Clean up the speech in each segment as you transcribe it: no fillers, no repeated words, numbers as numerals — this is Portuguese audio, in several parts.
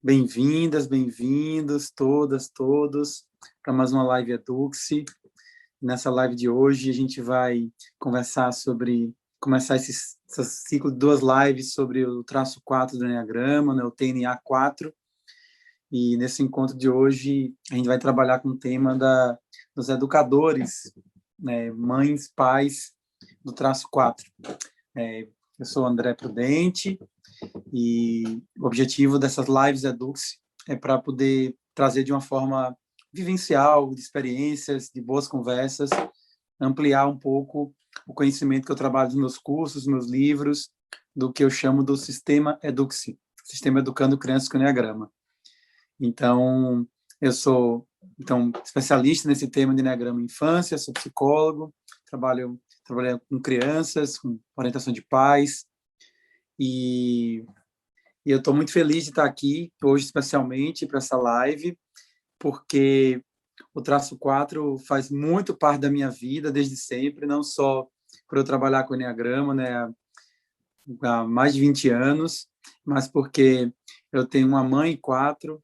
Bem-vindas, bem-vindos, todas, todos, para mais uma live Eduxi. Nessa live de hoje, a gente vai começar esse ciclo de 2 lives sobre o traço 4 do Enneagrama, né, o TNA 4. E nesse encontro de hoje, a gente vai trabalhar com o tema dos educadores, né, mães, pais, do traço 4. Eu sou André Prudente, e o objetivo dessas lives Eduxi é para poder trazer de uma forma vivencial, de experiências, de boas conversas, ampliar um pouco o conhecimento que eu trabalho nos meus cursos, nos meus livros, do que eu chamo do sistema Eduxi, Sistema Educando Crianças com Enneagrama. Então, eu sou especialista nesse tema de Enneagrama Infância, sou psicólogo, trabalho com crianças, com orientação de pais, e eu estou muito feliz de estar aqui hoje, especialmente para essa live, porque o traço 4 faz muito parte da minha vida desde sempre, não só por eu trabalhar com o Enneagrama, né, há mais de 20 anos, mas porque eu tenho uma mãe 4,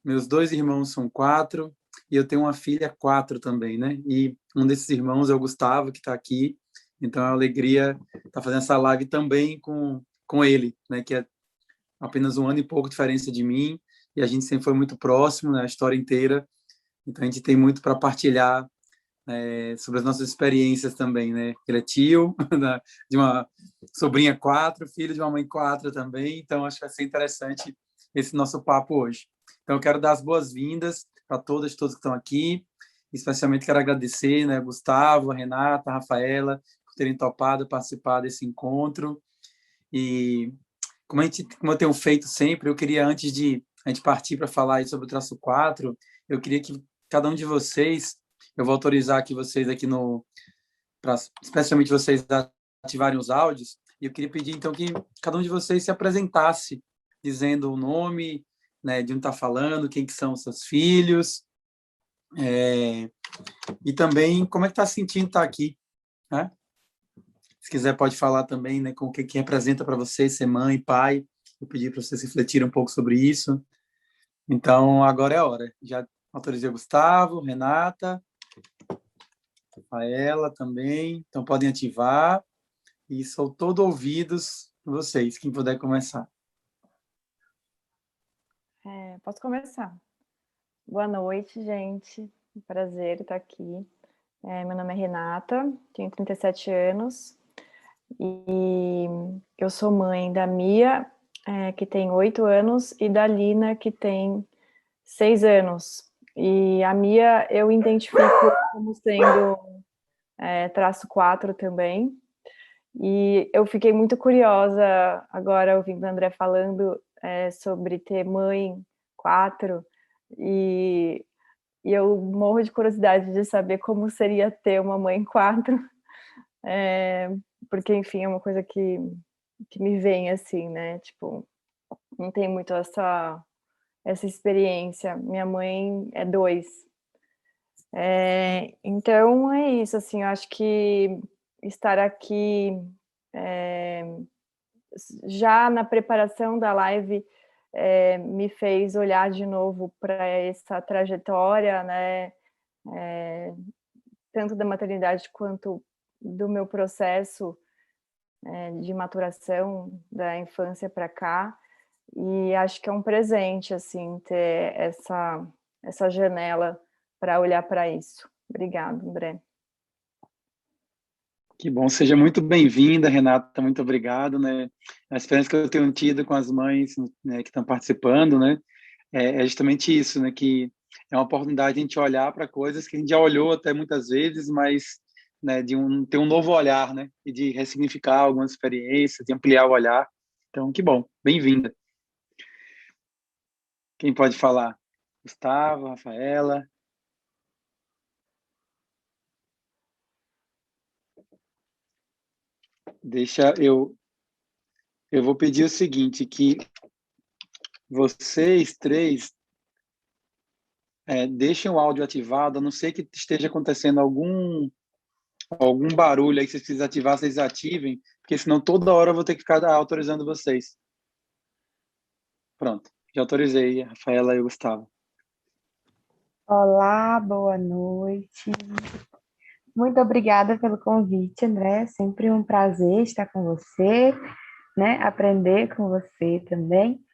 meus 2 irmãos são 4, e eu tenho uma filha 4 também, né? E um desses irmãos é o Gustavo, que está aqui, então é uma alegria estar fazendo essa live também com ele, né, que é apenas 1 ano e pouco de diferença de mim, e a gente sempre foi muito próximo, né, a história inteira, então a gente tem muito para partilhar sobre as nossas experiências também, né? Ele é tio de uma sobrinha 4, filho de uma mãe 4 também, então acho que vai ser interessante esse nosso papo hoje. Então eu quero dar as boas-vindas para todas e todos que estão aqui, especialmente quero agradecer, né, Gustavo, a Renata, a Rafaela, por terem topado participar desse encontro, e como eu tenho feito sempre, eu queria, antes de a gente partir para falar aí sobre o traço 4, eu queria que cada um de vocês, eu vou autorizar aqui vocês aqui especialmente vocês ativarem os áudios, e eu queria pedir então que cada um de vocês se apresentasse, dizendo o nome, né, de onde está falando, quem que são os seus filhos, e também como é que está sentindo estar aqui, né? Se quiser, pode falar também, né, com o que representa para você ser mãe, pai. Eu pedi para vocês refletirem um pouco sobre isso. Então, agora é a hora. Já autorizei o Gustavo, Renata, Rafaela também. Então, podem ativar. E sou todo ouvidos para vocês, quem puder começar. Posso começar. Boa noite, gente. Prazer estar aqui. Meu nome é Renata, tenho 37 anos. E eu sou mãe da Mia, que tem 8 anos, e da Lina, que tem 6 anos. E a Mia eu identifico como sendo traço 4 também. E eu fiquei muito curiosa agora ouvindo o André falando sobre ter mãe 4, e eu morro de curiosidade de saber como seria ter uma mãe 4. Porque, enfim, é uma coisa que me vem assim, né? Tipo, não tem muito essa experiência. Minha mãe é 2. Então é isso, assim, eu acho que estar aqui já na preparação da live me fez olhar de novo para essa trajetória, né? Tanto da maternidade quanto do meu processo de maturação da infância para cá, e acho que é um presente, assim, ter essa janela para olhar para isso. Obrigada, André. Que bom, seja muito bem-vinda, Renata, muito obrigado, né? A experiência que eu tenho tido com as mães, né, que estão participando, né, é justamente isso, né, que é uma oportunidade de a gente olhar para coisas que a gente já olhou até muitas vezes, mas, né, ter um novo olhar, né, e de ressignificar algumas experiências, de ampliar o olhar. Então, que bom, bem-vinda. Quem pode falar? Gustavo, Rafaela? Eu vou pedir o seguinte, que vocês 3 deixem o áudio ativado, a não ser que esteja acontecendo algum barulho aí que vocês precisam ativar, vocês ativem, porque senão toda hora eu vou ter que ficar autorizando vocês. Pronto. Já autorizei, Rafaela e o Gustavo. Olá, boa noite. Muito obrigada pelo convite, André. Sempre um prazer estar com você, né? Aprender com você também.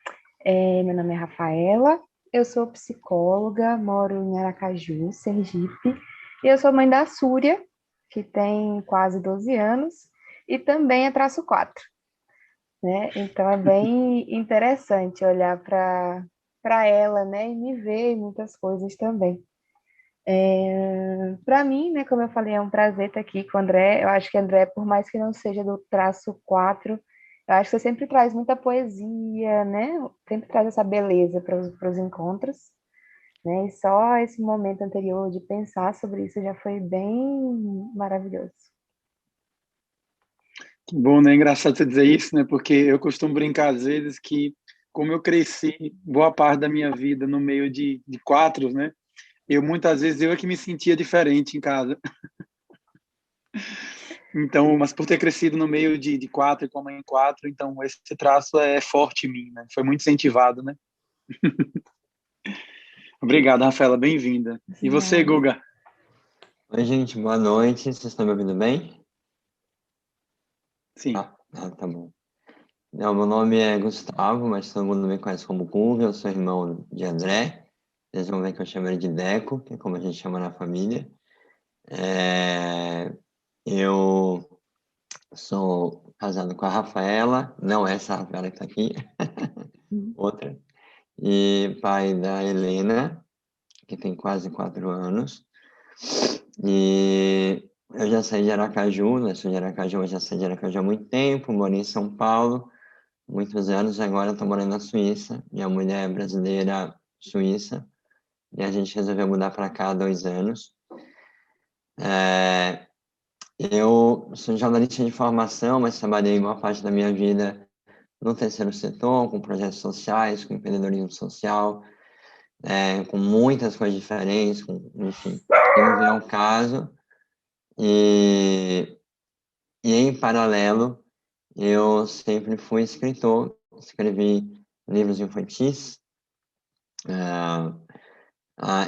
Meu nome é Rafaela, eu sou psicóloga, moro em Aracaju, Sergipe, e eu sou mãe da Súria, que tem quase 12 anos, e também é traço 4, né? Então é bem interessante olhar para ela, né? E me ver em muitas coisas também. Para mim, né, como eu falei, é um prazer estar aqui com o André. Eu acho que André, por mais que não seja do traço 4, eu acho que você sempre traz muita poesia, né? Sempre traz essa beleza para os encontros, né? E só esse momento anterior de pensar sobre isso já foi bem maravilhoso. Que bom, né? É engraçado você dizer isso, né? Porque eu costumo brincar às vezes que, como eu cresci boa parte da minha vida no meio de quatro, né? Muitas vezes eu é que me sentia diferente em casa. Então, mas por ter crescido no meio de quatro e com a mãe em quatro, então esse traço é forte em mim, né? Foi muito incentivado, né? Obrigado, Rafaela, bem-vinda. E você, Nada. Guga? Oi, gente, boa noite. Vocês estão me ouvindo bem? Sim. Tá bom. Não, meu nome é Gustavo, mas todo mundo me conhece como Guga. Eu sou irmão de André. Vocês vão ver que eu chamo ele de Deco, que é como a gente chama na família. Eu sou casado com a Rafaela, não essa Rafaela que está aqui, outra. E pai da Helena, que tem quase 4 anos. E eu já saí de Aracaju, né? Sou de Aracaju, eu já saí de Aracaju há muito tempo, morei em São Paulo, muitos anos, agora estou morando na Suíça. Minha mulher é brasileira suíça, e a gente resolveu mudar para cá há 2 anos. Eu sou jornalista de formação, mas trabalhei uma parte da minha vida no terceiro setor, com projetos sociais, com empreendedorismo social, com muitas coisas diferentes, enfim, que não vem ao caso. E em paralelo, eu sempre fui escritor, escrevi livros infantis,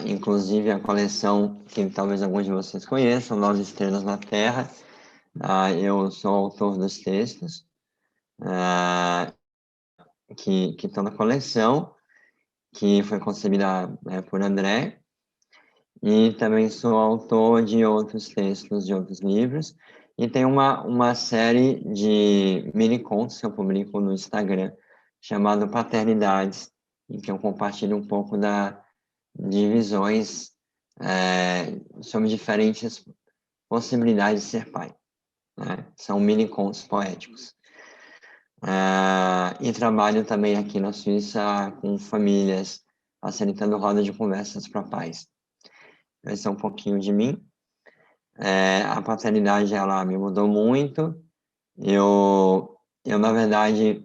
inclusive a coleção que talvez alguns de vocês conheçam, Nós Estrelas na Terra. Eu sou autor dos textos que estão na coleção, que foi concebida por André, e também sou autor de outros textos, de outros livros, e tem uma série de mini-contos que eu publico no Instagram, chamado Paternidades, em que eu compartilho um pouco de visões sobre diferentes possibilidades de ser pai, né? São mini-contos poéticos. E trabalho também aqui na Suíça com famílias, facilitando rodas de conversas para pais. Esse é um pouquinho de mim. A paternidade, ela me mudou muito. Eu na verdade,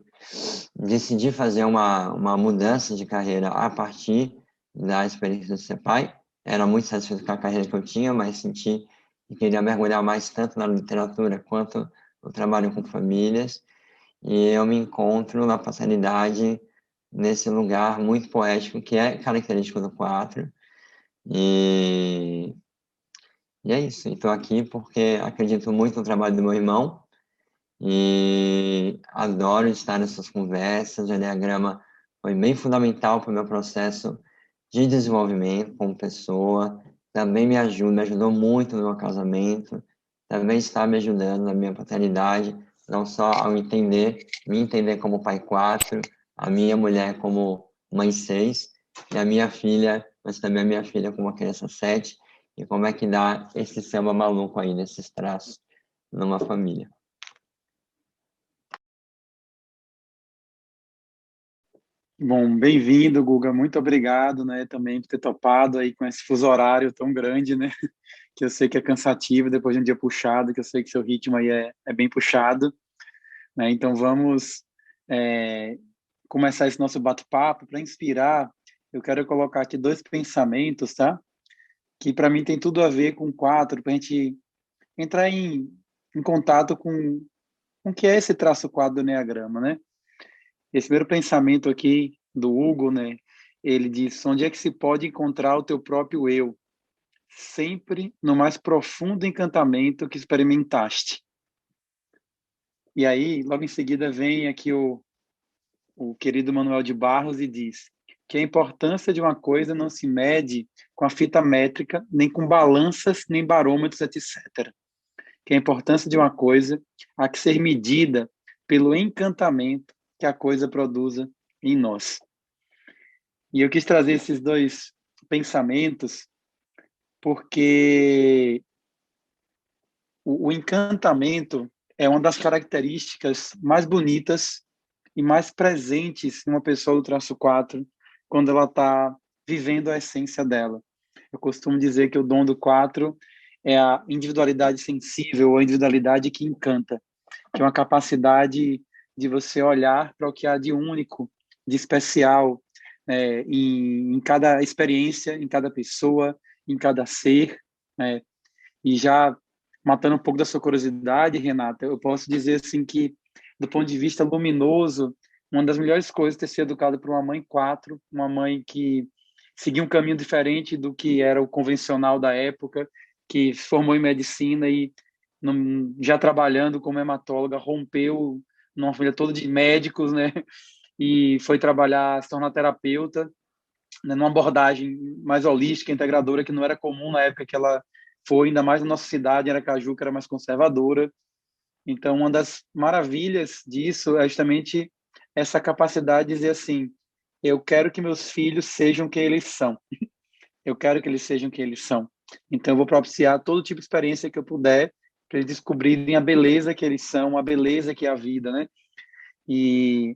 decidi fazer uma mudança de carreira a partir da experiência de ser pai. Era muito satisfeito com a carreira que eu tinha, mas senti que queria mergulhar mais tanto na literatura quanto no trabalho com famílias. E eu me encontro na paternidade nesse lugar muito poético que é característico do quatro. E é isso. Estou aqui porque acredito muito no trabalho do meu irmão e adoro estar nessas conversas. O Enneagrama foi bem fundamental para o meu processo de desenvolvimento como pessoa. Também me ajudou muito no meu casamento. Também está me ajudando na minha paternidade, não só ao me entender como pai 4, a minha mulher como mãe 6, e a minha filha, mas também a minha filha como uma criança 7, e como é que dá esse samba maluco aí, nesses traços, numa família. Bom, bem-vindo, Guga. Muito obrigado, né, também por ter topado aí com esse fuso horário tão grande, né, que eu sei que é cansativo depois de um dia puxado, que eu sei que seu ritmo aí é bem puxado, né? Então vamos começar esse nosso bate-papo. Para inspirar, eu quero colocar aqui dois pensamentos, tá? Que para mim tem tudo a ver com quatro, para a gente entrar em contato com o que é esse traço quadro do Enneagrama, né? Esse primeiro pensamento aqui do Hugo, né? Ele diz: onde é que se pode encontrar o teu próprio eu? Sempre no mais profundo encantamento que experimentaste. E aí, logo em seguida, vem aqui o querido Manuel de Barros e diz que a importância de uma coisa não se mede com a fita métrica, nem com balanças, nem barômetros, etc. Que a importância de uma coisa há que ser medida pelo encantamento que a coisa produza em nós. E eu quis trazer esses dois pensamentos porque o encantamento é uma das características mais bonitas e mais presentes numa pessoa do traço 4 quando ela está vivendo a essência dela. Eu costumo dizer que o dom do 4 é a individualidade sensível, a individualidade que encanta, que é uma capacidade de você olhar para o que há de único, de especial, em cada experiência, em cada pessoa, em cada ser, né? E já matando um pouco da sua curiosidade, Renata, eu posso dizer assim que, do ponto de vista luminoso, uma das melhores coisas é ter sido educado por uma mãe 4, uma mãe que seguiu um caminho diferente do que era o convencional da época, que se formou em medicina e, já trabalhando como hematóloga, rompeu numa família toda de médicos, né? E foi trabalhar, se tornar terapeuta, né, numa abordagem mais holística, integradora, que não era comum na época que ela foi, ainda mais na nossa cidade, em Aracaju, que era mais conservadora. Então, uma das maravilhas disso é justamente essa capacidade de dizer assim: eu quero que meus filhos sejam quem eles são. Eu quero que eles sejam quem eles são. Então, eu vou propiciar todo tipo de experiência que eu puder para eles descobrirem a beleza que eles são, a beleza que é a vida, né? E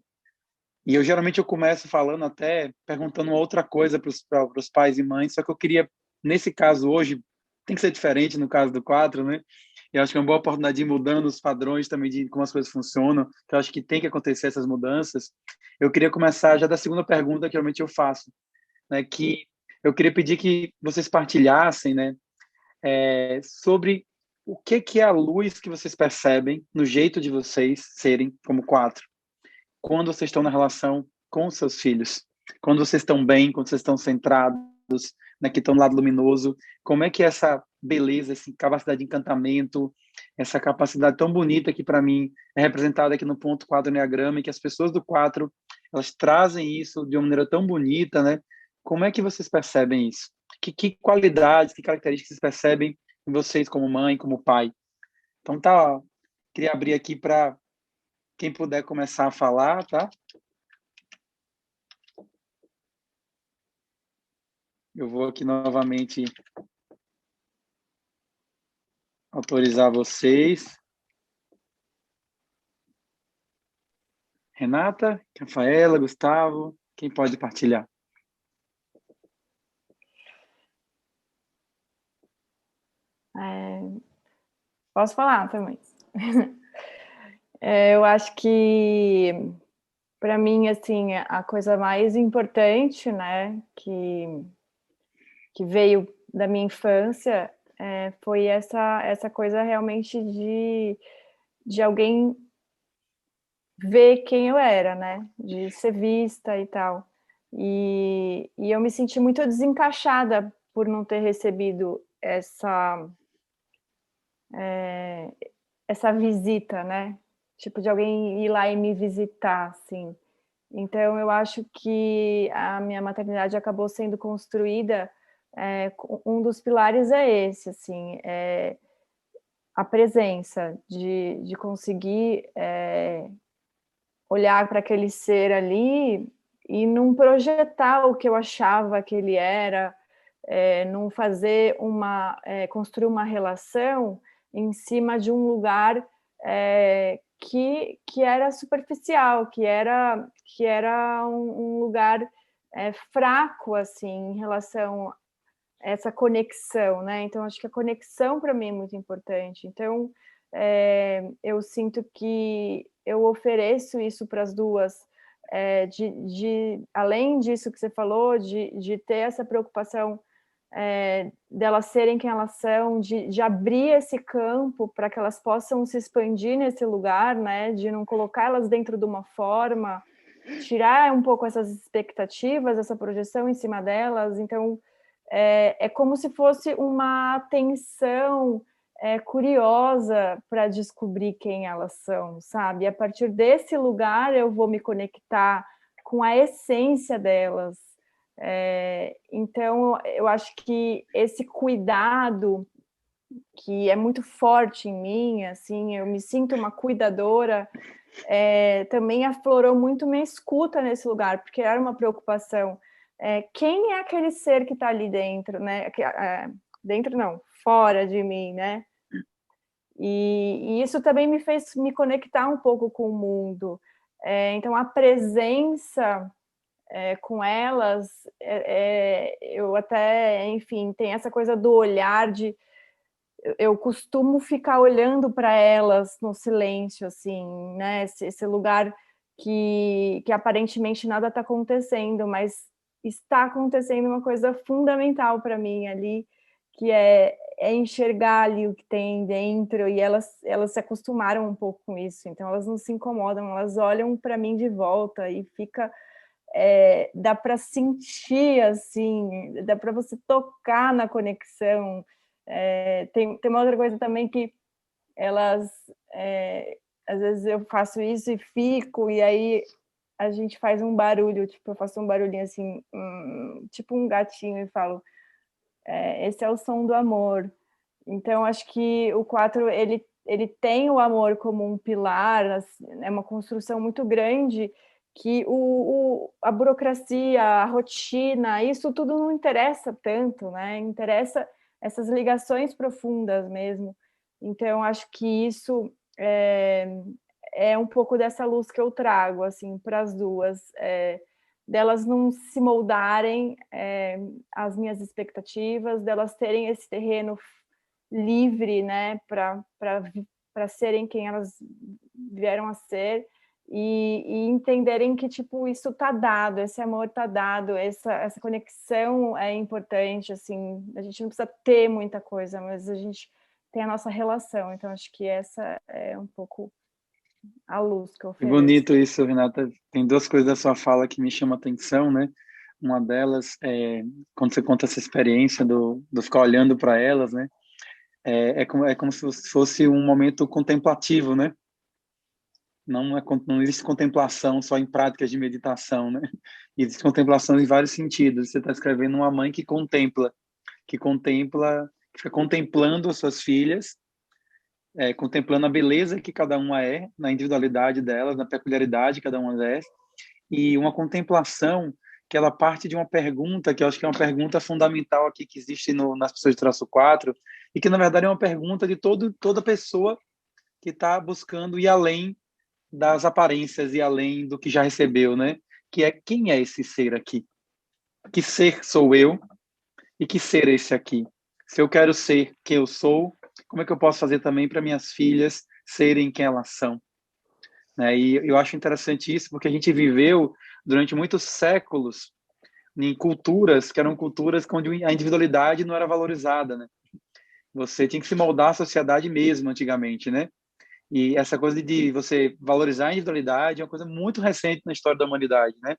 eu geralmente eu começo falando até perguntando uma outra coisa para os pais e mães, só que eu queria, nesse caso hoje, tem que ser diferente no caso do 4, né? Eu acho que é uma boa oportunidade de ir mudando os padrões também de como as coisas funcionam, que eu acho que tem que acontecer essas mudanças. Eu queria começar já da segunda pergunta que geralmente eu faço, né? Que eu queria pedir que vocês partilhassem, né? Sobre o que é a luz que vocês percebem no jeito de vocês serem como 4 quando vocês estão na relação com os seus filhos, quando vocês estão bem, quando vocês estão centrados, né, que estão no lado luminoso, como é que essa beleza, essa capacidade de encantamento, essa capacidade tão bonita que para mim é representada aqui no ponto 4 Enneagrama, e que as pessoas do 4, elas trazem isso de uma maneira tão bonita, né? Como é que vocês percebem isso? Que qualidades, que características vocês percebem em vocês como mãe, como pai? Então tá, ó, queria abrir aqui para quem puder começar a falar, tá? Eu vou aqui novamente autorizar vocês. Renata, Rafaela, Gustavo, quem pode partilhar? Posso falar também. Eu acho que, para mim, assim, a coisa mais importante, né, que veio da minha infância foi essa coisa realmente de alguém ver quem eu era, né, de ser vista e tal. E eu me senti muito desencaixada por não ter recebido essa visita, né? Tipo, de alguém ir lá e me visitar, assim. Então, eu acho que a minha maternidade acabou sendo construída, um dos pilares é esse, assim, a presença de conseguir olhar para aquele ser ali e não projetar o que eu achava que ele era, não fazer construir uma relação em cima de um lugar que era superficial, que era um lugar fraco, assim, em relação a essa conexão, né? Então, acho que a conexão para mim é muito importante. Então, eu sinto que eu ofereço isso para as duas, além disso que você falou, de ter essa preocupação delas serem quem elas são, de abrir esse campo para que elas possam se expandir nesse lugar, né? De não colocá-las dentro de uma forma, tirar um pouco essas expectativas, essa projeção em cima delas. Então, é como se fosse uma atenção curiosa para descobrir quem elas são, sabe? E a partir desse lugar eu vou me conectar com a essência delas. Então, eu acho que esse cuidado que é muito forte em mim, assim, eu me sinto uma cuidadora, também aflorou muito minha escuta nesse lugar, porque era uma preocupação. Quem é aquele ser que está ali dentro, né? Dentro não, fora de mim, né? E isso também me fez me conectar um pouco com o mundo. Então, a presença com elas, eu até, enfim, tem essa coisa do olhar de... Eu costumo ficar olhando para elas no silêncio, assim, né? Esse lugar que aparentemente nada está acontecendo, mas está acontecendo uma coisa fundamental para mim ali, que é enxergar ali o que tem dentro, e elas se acostumaram um pouco com isso, então elas não se incomodam, elas olham para mim de volta e fica... dá para sentir, assim, dá para você tocar na conexão. Tem uma outra coisa também que elas... às vezes eu faço isso e fico, e aí a gente faz um barulho, tipo, eu faço um barulhinho assim, tipo um gatinho, e falo, esse é o som do amor. Então, acho que o 4, ele tem o amor como um pilar, assim, é uma construção muito grande, que a burocracia, a rotina, isso tudo não interessa tanto, né? Interessa essas ligações profundas mesmo. Então, acho que isso é um pouco dessa luz que eu trago, assim, para as duas, delas não se moldarem às minhas expectativas, delas terem esse terreno livre, né, para serem quem elas vieram a ser, e entenderem que, tipo, isso tá dado, esse amor tá dado, essa conexão é importante, assim, a gente não precisa ter muita coisa, mas a gente tem a nossa relação, então acho que essa é um pouco a luz que eu Que ofereço. bonito isso, Renata. Tem duas coisas da sua fala que me chamam a atenção, né? Uma delas é quando você conta essa experiência do ficar olhando para elas, né? É como se fosse um momento contemplativo, né? Não existe contemplação só em práticas de meditação, né? Existe contemplação em vários sentidos. Você está escrevendo uma mãe que fica contemplando as suas filhas, contemplando a beleza que cada uma é, na individualidade delas, na peculiaridade que cada uma é, e uma contemplação que ela parte de uma pergunta, que eu acho que é uma pergunta fundamental aqui que existe nas pessoas de traço 4, e que, na verdade, é uma pergunta de toda pessoa que está buscando ir além das aparências e além do que já recebeu, né? Que é, quem é esse ser aqui? Que ser sou eu e que ser esse aqui? Se eu quero ser quem eu sou, como é que eu posso fazer também para minhas filhas serem quem elas são? Né? E eu acho interessante isso porque a gente viveu durante muitos séculos em culturas que eram culturas onde a individualidade não era valorizada, né? Você tinha que se moldar à sociedade mesmo antigamente, né? E essa coisa de você valorizar a individualidade é uma coisa muito recente na história da humanidade, né?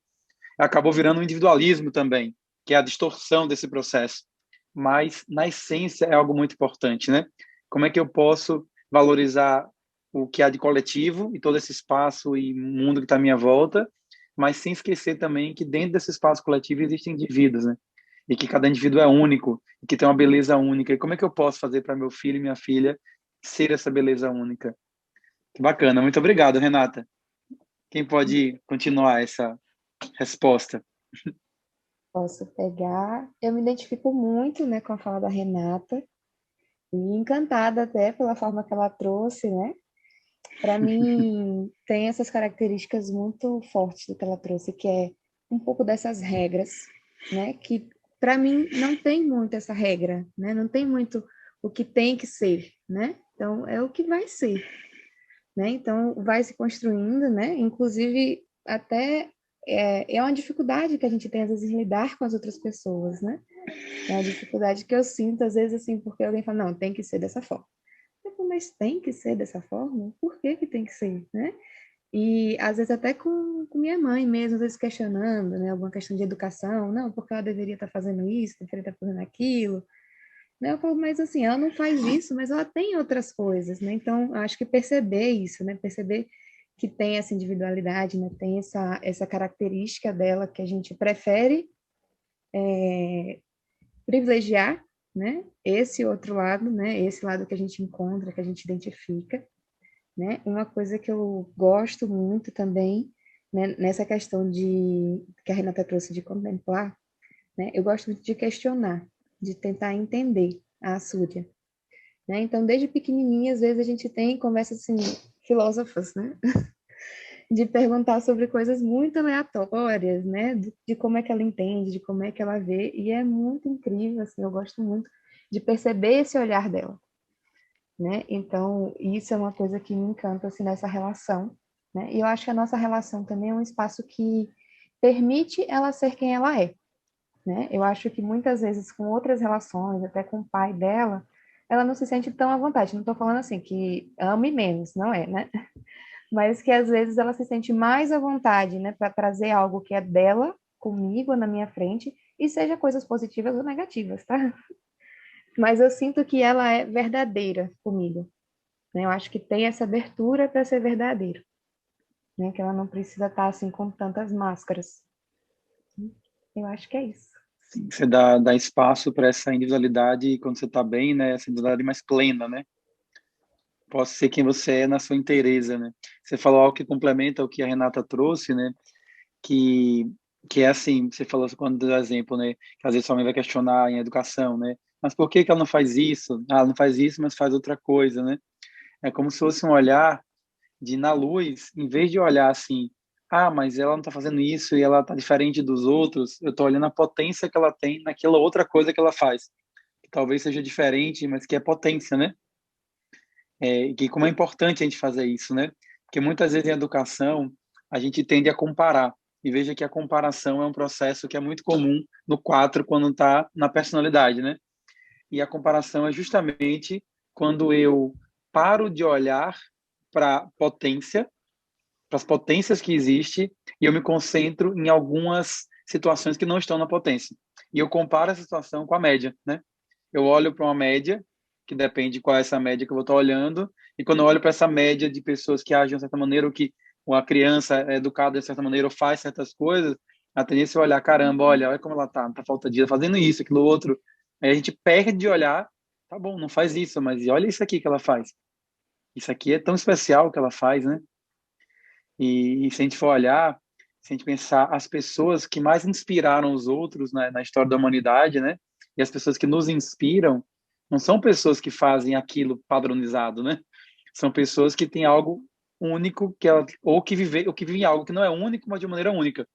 Acabou virando um individualismo também, que é a distorção desse processo. Mas, na essência, é algo muito importante, né? Como é que eu posso valorizar o que há de coletivo e todo esse espaço e mundo que está à minha volta, mas sem esquecer também que dentro desse espaço coletivo existem indivíduos, né? E que cada indivíduo é único, e que tem uma beleza única. E como é que eu posso fazer para meu filho e minha filha ser essa beleza única? Que bacana. Muito obrigado, Renata. Quem pode continuar essa resposta? Posso pegar. Eu me identifico muito, né, com a fala da Renata e encantada até pela forma que ela trouxe, né? Para mim, tem essas características muito fortes do que ela trouxe, que é um pouco dessas regras, né? Que para mim não tem muito essa regra, né? Não tem muito o que tem que ser, né? Então é o que vai ser, né? Então vai se construindo, né? Inclusive até é uma dificuldade que a gente tem às vezes em lidar com as outras pessoas, né? É uma dificuldade que eu sinto às vezes assim, porque alguém fala, não, tem que ser dessa forma. Mas tem que ser dessa forma? Por que que tem que ser, né? E às vezes até com minha mãe mesmo, às vezes questionando, né, alguma questão de educação, não, porque ela deveria estar fazendo isso, deveria estar fazendo aquilo, né? Eu falo, mas assim, ela não faz isso, mas ela tem outras coisas, né? Então, acho que perceber isso, né? Perceber que tem essa individualidade, né? Tem essa característica dela que a gente prefere privilegiar, né? Esse outro lado, né? Esse lado que a gente encontra, que a gente identifica, né? Uma coisa que eu gosto muito também, né? Nessa questão de que a Renata trouxe de contemplar, né? Eu gosto muito de questionar, de tentar entender a Súria, né? Então, desde pequenininha, às vezes a gente tem conversas assim filósofas, né? De perguntar sobre coisas muito aleatórias, né? De como é que ela entende, de como é que ela vê, e é muito incrível, assim, eu gosto muito de perceber esse olhar dela, né? Então, isso é uma coisa que me encanta, assim, nessa relação, né? E eu acho que a nossa relação também é um espaço que permite ela ser quem ela é, né? Eu acho que muitas vezes com outras relações, até com o pai dela, ela não se sente tão à vontade. Não estou falando assim que ame menos, não é, né? Mas que às vezes ela se sente mais à vontade, né, para trazer algo que é dela comigo na minha frente e seja coisas positivas ou negativas, tá? Mas eu sinto que ela é verdadeira comigo, né? Eu acho que tem essa abertura para ser verdadeiro, né? Que ela não precisa estar assim com tantas máscaras. Eu acho que é isso. Sim, você dá espaço para essa individualidade quando você está bem, né? Essa individualidade mais plena, né? Posso ser quem você é na sua inteireza, né? Você falou algo que complementa o que a Renata trouxe, né? Que, que é assim, você falou quando deu exemplo, né? Que às vezes sua mãe vai questionar em educação, né? Mas por que que ela não faz isso? Ah, ela não faz isso, mas faz outra coisa, né? É como se fosse um olhar de na luz, em vez de olhar assim, ah, mas ela não está fazendo isso e ela está diferente dos outros, eu estou olhando a potência que ela tem naquela outra coisa que ela faz, que talvez seja diferente, mas que é potência, né? Que como é importante a gente fazer isso, né? Porque muitas vezes em educação a gente tende a comparar. E veja que a comparação é um processo que é muito comum no 4 quando está na personalidade, né? E a comparação é justamente quando eu paro de olhar para potência, para as potências que existem, e eu me concentro em algumas situações que não estão na potência. E eu comparo essa situação com a média, né? Eu olho para uma média, que depende de qual é essa média que eu vou estar olhando, e quando eu olho para essa média de pessoas que agem de certa maneira, ou que uma criança é educada de certa maneira, ou faz certas coisas, a tendência é olhar, caramba, olha como ela tá falta de fazendo isso, aquilo outro. Aí a gente perde de olhar, tá bom, não faz isso, mas olha isso aqui que ela faz. Isso aqui é tão especial que ela faz, né? E se a gente for olhar, se a gente pensar as pessoas que mais inspiraram os outros na história da humanidade, né? E as pessoas que nos inspiram, não são pessoas que fazem aquilo padronizado, né? São pessoas que têm algo único que ela, ou que vivem algo que não é único, mas de maneira única,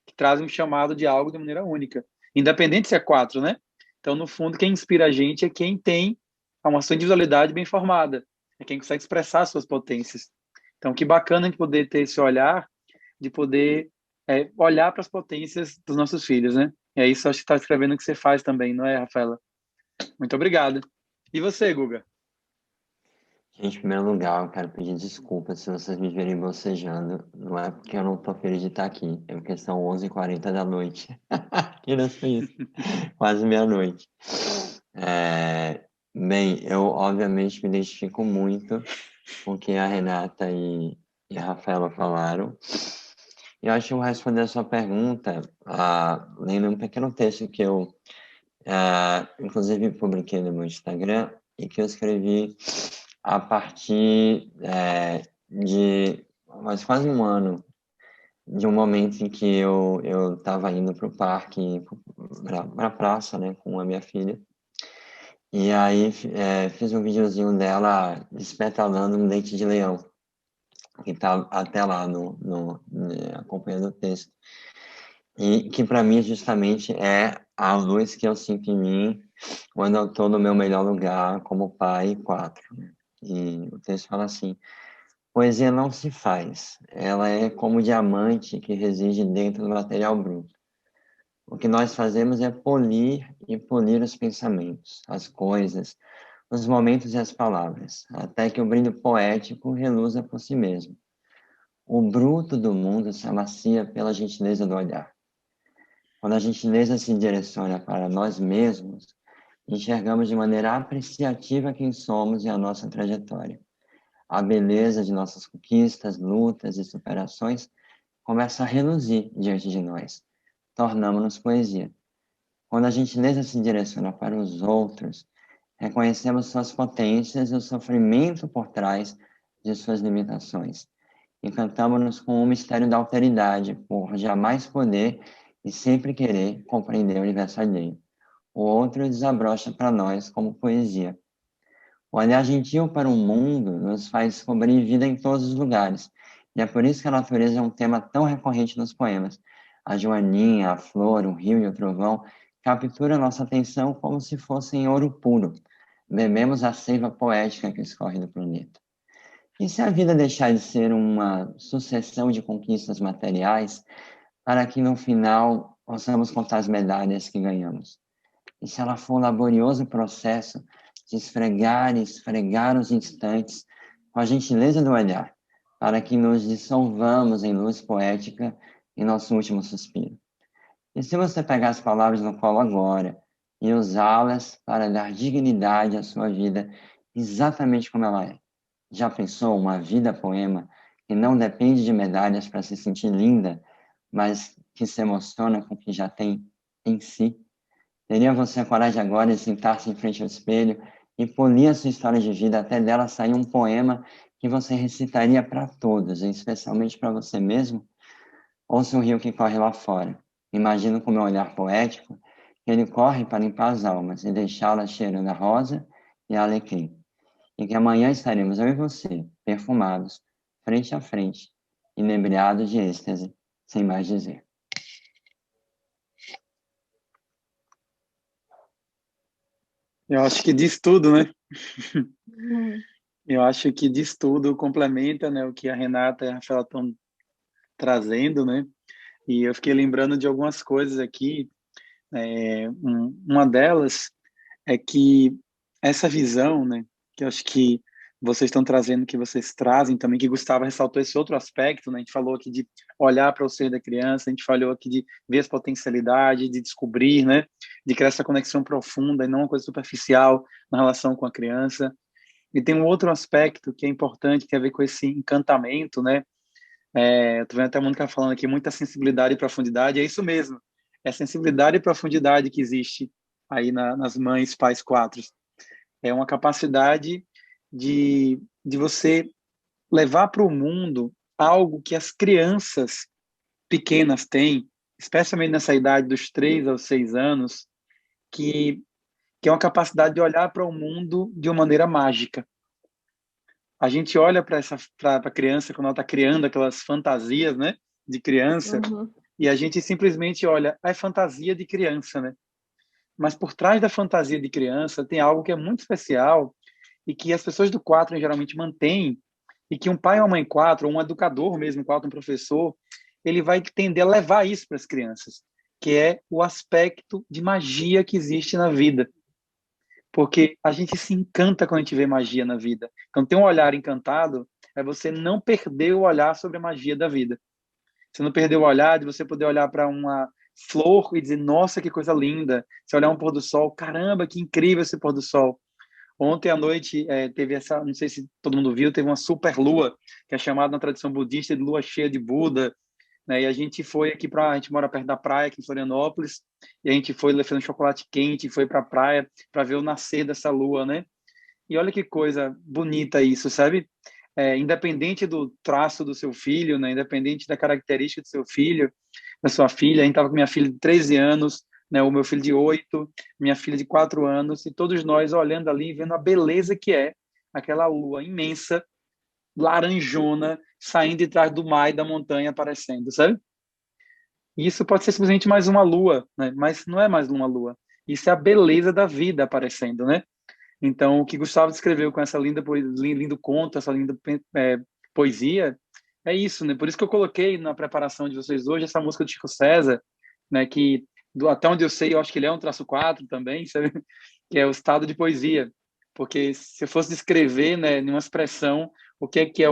que trazem um chamado de algo de maneira única, independente se é 4, né? Então, no fundo, quem inspira a gente é quem tem uma sua individualidade bem formada, é quem consegue expressar suas potências. Então, que bacana a gente poder ter esse olhar, de poder olhar para as potências dos nossos filhos, né? E é isso, acho que está escrevendo o que você faz também, não é, Rafaela? Muito obrigado. E você, Guga? Gente, em primeiro lugar, eu quero pedir desculpas se vocês me verem bocejando. Não é porque eu não tô feliz de estar aqui, é porque são 11h40 da noite. Aqui na Suíça, quase meia-noite. Bem, eu obviamente me identifico muito com o que a Renata e a Rafaela falaram. Eu acho que eu vou responder a sua pergunta lendo um pequeno texto que eu, inclusive, publiquei no meu Instagram e que eu escrevi a partir de quase um ano de um momento em que eu estava indo para o parque, para a praça, né, com a minha filha. E aí fiz um videozinho dela despetalando um dente de leão, que está até lá acompanhando o texto. E que para mim justamente é a luz que eu sinto em mim quando eu estou no meu melhor lugar como pai 4. E o texto fala assim: poesia não se faz, ela é como diamante que reside dentro do material bruto. O que nós fazemos é polir e polir os pensamentos, as coisas, os momentos e as palavras, até que o brilho poético reluza por si mesmo. O bruto do mundo se amacia pela gentileza do olhar. Quando a gentileza se direciona para nós mesmos, enxergamos de maneira apreciativa quem somos e a nossa trajetória. A beleza de nossas conquistas, lutas e superações começa a reluzir diante de nós. Tornamos-nos poesia. Quando a gentileza se direciona para os outros, reconhecemos suas potências e o sofrimento por trás de suas limitações. Encantamos-nos com o mistério da alteridade, por jamais poder e sempre querer compreender o universo alheio. O outro desabrocha para nós como poesia. O olhar gentil para o mundo nos faz descobrir vida em todos os lugares. E é por isso que a natureza é um tema tão recorrente nos poemas. A joaninha, a flor, o rio e o trovão capturam nossa atenção como se fossem ouro puro. Bebemos a seiva poética que escorre do planeta. E se a vida deixar de ser uma sucessão de conquistas materiais, para que no final possamos contar as medalhas que ganhamos? E se ela for um laborioso processo de esfregar e esfregar os instantes com a gentileza do olhar, para que nos dissolvamos em luz poética em nosso último suspiro? E se você pegar as palavras no colo agora e usá-las para dar dignidade à sua vida exatamente como ela é? Já pensou uma vida poema que não depende de medalhas para se sentir linda, mas que se emociona com o que já tem em si? Teria você a coragem agora de sentar-se em frente ao espelho e polir a sua história de vida até dela sair um poema que você recitaria para todos, e especialmente para você mesmo? Ouça o rio que corre lá fora. Imagino com meu olhar poético que ele corre para limpar as almas e deixá-las cheirando a rosa e a alecrim. E que amanhã estaremos eu e você, perfumados, frente a frente, inebriados de êxtase, sem mais dizer. Eu acho que diz tudo, né? Uhum. Eu acho que diz tudo, complementa, né, o que a Renata e a Rafaela estão trazendo, né? E eu fiquei lembrando de algumas coisas aqui. Uma delas é que essa visão, né, que eu acho que vocês estão trazendo, que vocês trazem também, que Gustavo ressaltou esse outro aspecto, né? A gente falou aqui de olhar para o ser da criança, a gente falou aqui de ver as potencialidades, de descobrir, né? De criar essa conexão profunda e não uma coisa superficial na relação com a criança. E tem um outro aspecto que é importante, que tem a ver com esse encantamento, né? Eu tô vendo até a Mônica falando aqui, muita sensibilidade e profundidade, é isso mesmo. É sensibilidade e profundidade que existe aí nas mães, pais quatro. É uma capacidade de você levar para o mundo algo que as crianças pequenas têm, especialmente nessa idade dos 3 aos 6 anos, que, que é uma capacidade de olhar para o mundo de uma maneira mágica. A gente olha para a criança quando ela está criando aquelas fantasias, né, de criança, Uhum. e a gente simplesmente olha, é fantasia de criança, né? Mas por trás da fantasia de criança tem algo que é muito especial e que as pessoas do 4 geralmente mantêm, e que um pai ou uma mãe 4, ou um educador mesmo 4, um professor, ele vai tender a levar isso para as crianças, que é o aspecto de magia que existe na vida. Porque a gente se encanta quando a gente vê magia na vida. Então, ter um olhar encantado é você não perder o olhar sobre a magia da vida. Você não perder o olhar de você poder olhar para uma flor e dizer, nossa, que coisa linda. Você olhar um pôr do sol, caramba, que incrível esse pôr do sol. Ontem à noite teve essa, não sei se todo mundo viu, teve uma super lua, que é chamada na tradição budista de lua cheia de Buda, né? E a gente foi aqui a gente mora perto da praia, aqui em Florianópolis, e a gente foi levando chocolate quente, foi para a praia para ver o nascer dessa lua, né? E olha que coisa bonita isso, sabe? Independente do traço do seu filho, né? Independente da característica do seu filho, da sua filha, a gente estava com minha filha de 13 anos, né? O meu filho de 8, minha filha de 4 anos, e todos nós olhando ali, vendo a beleza que é aquela lua imensa, laranjona, saindo de trás do mar e da montanha aparecendo, sabe? E isso pode ser simplesmente mais uma lua, né? Mas não é mais uma lua. Isso é a beleza da vida aparecendo, né? Então, o que Gustavo descreveu com essa lindo conto, essa linda poesia, é isso, né? Por isso que eu coloquei na preparação de vocês hoje essa música do Chico César, né? Que, até onde eu sei, eu acho que ele é um traço 4 também, sabe? Que é o estado de poesia. Porque se eu fosse descrever, né, numa expressão, o que é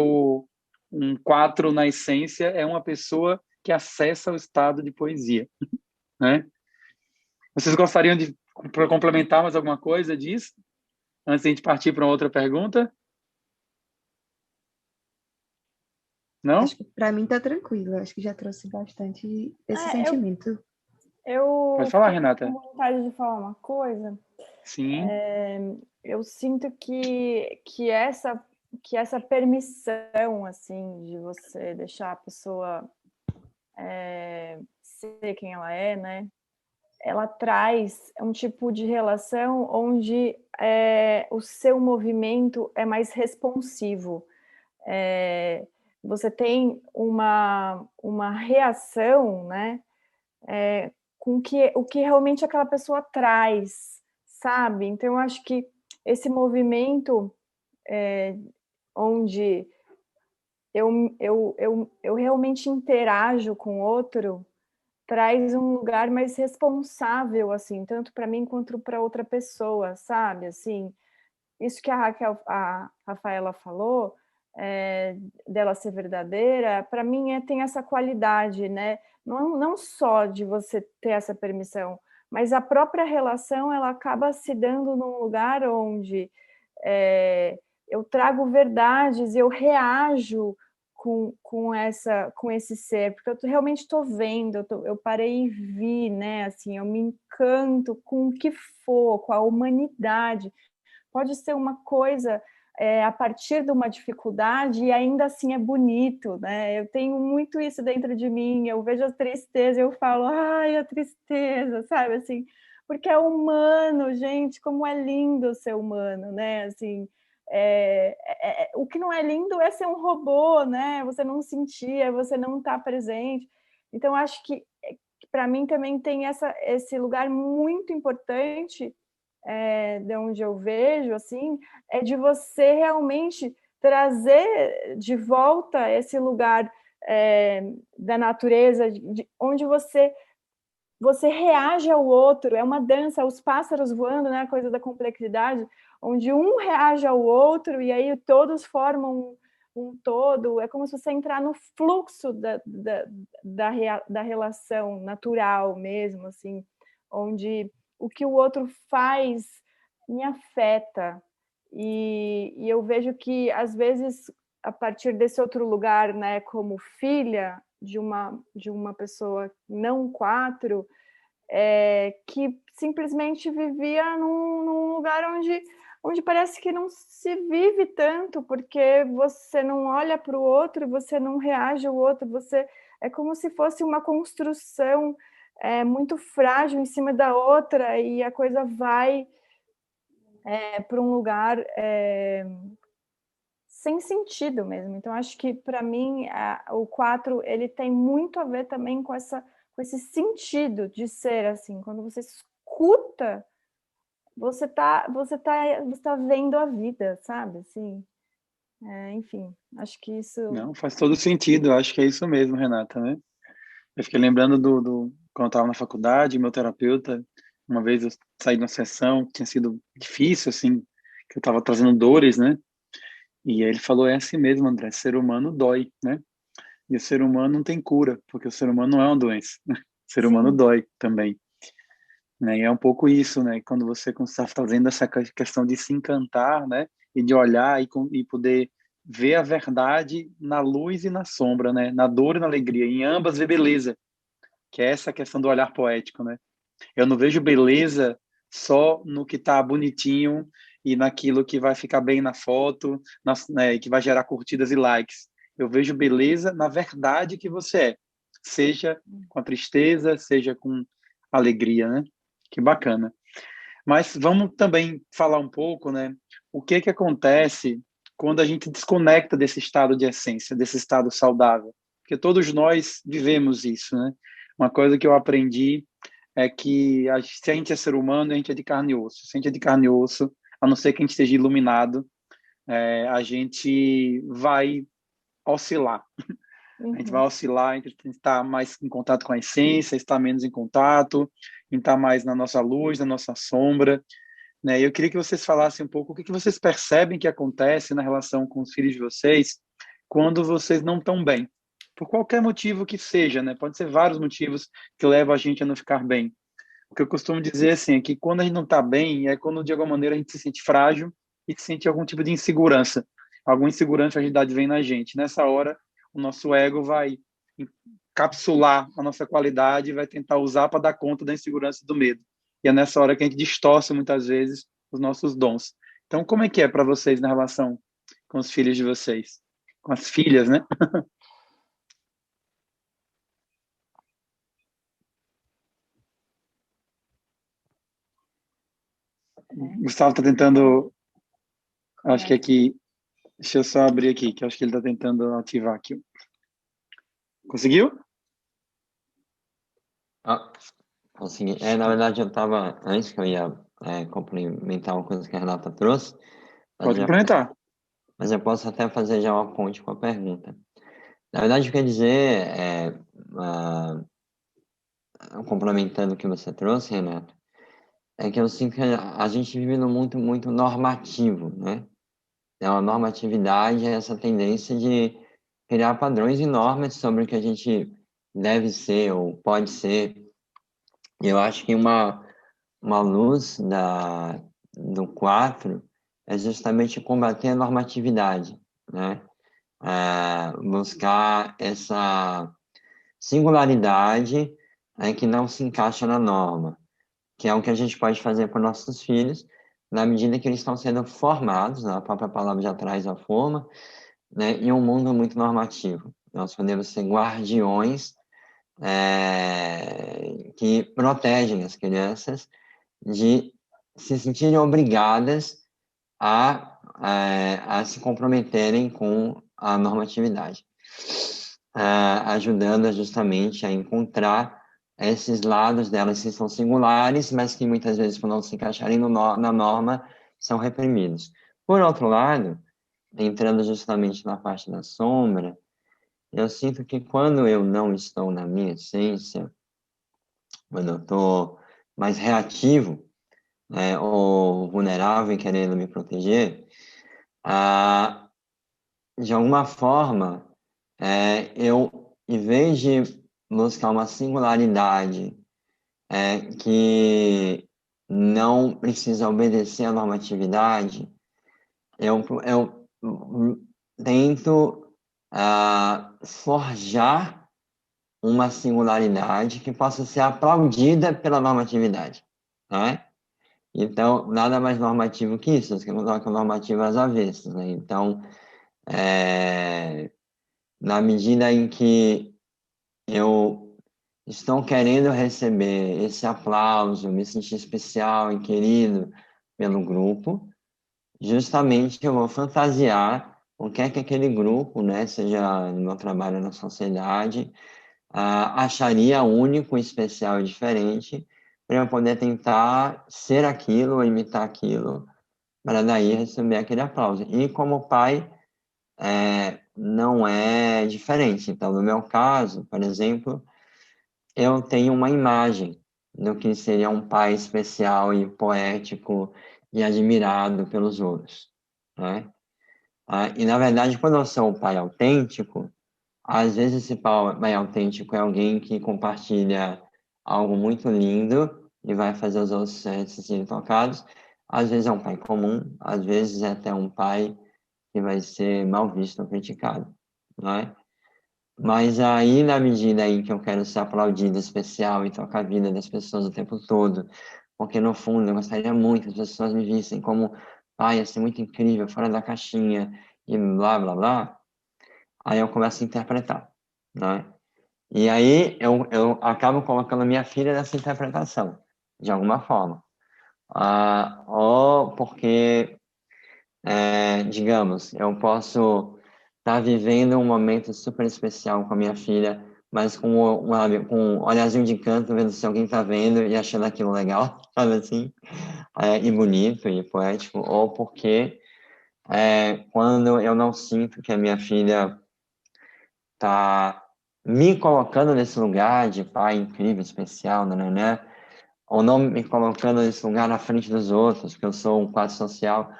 Um 4 na essência é uma pessoa que acessa o estado de poesia, né? Vocês gostariam de complementar mais alguma coisa disso? Antes de a gente partir para outra pergunta? Não? Acho que para mim tá tranquilo. Acho que já trouxe bastante esse sentimento. Pode falar, Fiquei Renata. com vontade de falar uma coisa. Sim. Eu sinto que essa permissão, assim, de você deixar a pessoa ser quem ela é, né? Ela traz um tipo de relação onde o seu movimento é mais responsivo. Você tem uma reação, né? Com o que realmente aquela pessoa traz, sabe? Então, eu acho que esse movimento onde eu realmente interajo com o outro traz um lugar mais responsável, assim, tanto para mim quanto para outra pessoa, sabe? Assim, isso que a Rafaela falou, dela ser verdadeira, para mim tem essa qualidade, né? Não só de você ter essa permissão, mas a própria relação, ela acaba se dando num lugar onde eu trago verdades, eu reajo com esse ser, porque eu realmente estou vendo, eu parei e vi, né? Assim, eu me encanto com o que for, com a humanidade. Pode ser uma coisa a partir de uma dificuldade e ainda assim é bonito, né? Eu tenho muito isso dentro de mim, eu vejo a tristeza e eu falo, ai, a tristeza, sabe, assim, porque é humano, gente, como é lindo ser humano, né, assim, o que não é lindo é ser um robô, né, você não sentir, você não estar presente, então acho que para mim também tem esse lugar muito importante de onde eu vejo, assim, é de você realmente trazer de volta esse lugar da natureza, onde você reage ao outro, é uma dança, os pássaros voando, né, a coisa da complexidade, onde um reage ao outro e aí todos formam um todo, é como se você entrar no fluxo da relação natural mesmo, assim, onde o que o outro faz me afeta. E eu vejo que, às vezes, a partir desse outro lugar, né, como filha de uma pessoa não 4, que simplesmente vivia num lugar onde parece que não se vive tanto, porque você não olha para o outro, você não reage ao outro, é como se fosse uma construção muito frágil em cima da outra e a coisa vai para um lugar sem sentido mesmo. Então, acho que, para mim, o 4 ele tem muito a ver também com esse sentido de ser, assim, quando você escuta, você tá vendo a vida, sabe? Assim, enfim, acho que isso... Não, faz todo sentido. Acho que é isso mesmo, Renata, né? Eu fiquei lembrando quando eu estava na faculdade, meu terapeuta, uma vez eu saí de uma sessão que tinha sido difícil, assim, que eu estava trazendo dores, né? E aí ele falou, é assim mesmo, André, ser humano dói, né? E o ser humano não tem cura, porque o ser humano não é uma doença. O ser humano Sim. dói também. Né? E é um pouco isso, né? Quando você está fazendo essa questão de se encantar, né? E de olhar e poder ver a verdade na luz e na sombra, né? Na dor e na alegria, em ambas ver beleza, que é essa questão do olhar poético, né? Eu não vejo beleza só no que está bonitinho e naquilo que vai ficar bem na foto, né, que vai gerar curtidas e likes. Eu vejo beleza na verdade que você é, seja com a tristeza, seja com alegria, né? Que bacana. Mas vamos também falar um pouco, né? O que acontece quando a gente desconecta desse estado de essência, desse estado saudável? Porque todos nós vivemos isso, né? Uma coisa que eu aprendi é que se a gente é ser humano, a gente é de carne e osso. Se a gente é de carne e osso, a não ser que a gente esteja iluminado, a gente vai oscilar. A gente vai oscilar entre estar mais em contato com a essência, estar menos em contato, estar mais na nossa luz, na nossa sombra, né? Eu queria que vocês falassem um pouco o que vocês percebem que acontece na relação com os filhos de vocês, quando vocês não estão bem. Por qualquer motivo que seja, né? Pode ser vários motivos que levam a gente a não ficar bem. O que eu costumo dizer assim, é que quando a gente não está bem, é quando de alguma maneira a gente se sente frágil e sente algum tipo de insegurança. Alguma insegurança, a realidade vem na gente. Nessa hora, o nosso ego vai encapsular a nossa qualidade e vai tentar usar para dar conta da insegurança e do medo. E é nessa hora que a gente distorce muitas vezes os nossos dons. Então, como é que é para vocês na relação com os filhos de vocês? Com as filhas, né? Gustavo está tentando... Acho que aqui... Deixa eu só abrir aqui, que eu acho que ele está tentando ativar aqui. Conseguiu? Consegui. Na verdade, eu estava... Antes que eu ia complementar uma coisa que a Renata trouxe... Pode complementar. Mas eu posso até fazer já uma ponte com a pergunta. Na verdade, quer dizer, complementando o que você trouxe, Renato, é que eu sinto que a gente vive num mundo muito normativo, né? É uma normatividade, é essa tendência de criar padrões e normas sobre o que a gente deve ser ou pode ser. E eu acho que uma luz do 4 é justamente combater a normatividade, né? Buscar essa singularidade que não se encaixa na norma, que é o que a gente pode fazer para nossos filhos, na medida que eles estão sendo formados, a própria palavra já traz a forma, né, em um mundo muito normativo. Nós podemos ser guardiões que protegem as crianças de se sentirem obrigadas a se comprometerem com a normatividade, ajudando justamente a encontrar esses lados delas que são singulares, mas que muitas vezes, por não se encaixarem na norma, são reprimidos. Por outro lado, entrando justamente na parte da sombra, eu sinto que quando eu não estou na minha essência, quando eu estou mais reativo, ou vulnerável e querendo me proteger, de alguma forma, eu, em vez de buscar uma singularidade que não precisa obedecer à normatividade, eu tento forjar uma singularidade que possa ser aplaudida pela normatividade, né? Então, nada mais normativo que isso, que normativas avessas, né? Então, na medida em que eu estou querendo receber esse aplauso, me sentir especial e querido pelo grupo, justamente eu vou fantasiar o que é que aquele grupo, né, seja no meu trabalho na sociedade, acharia único, especial e diferente, para eu poder tentar ser aquilo, ou imitar aquilo, para daí receber aquele aplauso. E como pai, não é diferente. Então, no meu caso, por exemplo, eu tenho uma imagem do que seria um pai especial e poético e admirado pelos outros, né? E, na verdade, quando eu sou um pai autêntico, às vezes esse pai autêntico é alguém que compartilha algo muito lindo e vai fazer os outros se sentirem tocados. Às vezes é um pai comum, às vezes é até um pai que vai ser mal visto ou criticado, não é? Mas aí, na medida em que eu quero ser aplaudido, especial e tocar a vida das pessoas o tempo todo, porque no fundo eu gostaria muito que as pessoas me vissem como pai, ia ser muito incrível, fora da caixinha e blá, blá, blá, aí eu começo a interpretar, né? E aí eu acabo colocando a minha filha nessa interpretação, de alguma forma. Ou porque, digamos, eu posso estar vivendo um momento super especial com a minha filha, mas com um olhazinho de canto, vendo se alguém está vendo e achando aquilo legal, sabe assim? E bonito e poético. Ou porque quando eu não sinto que a minha filha está me colocando nesse lugar de pai incrível, especial, né? Ou não me colocando nesse lugar na frente dos outros, porque eu sou um quadro social,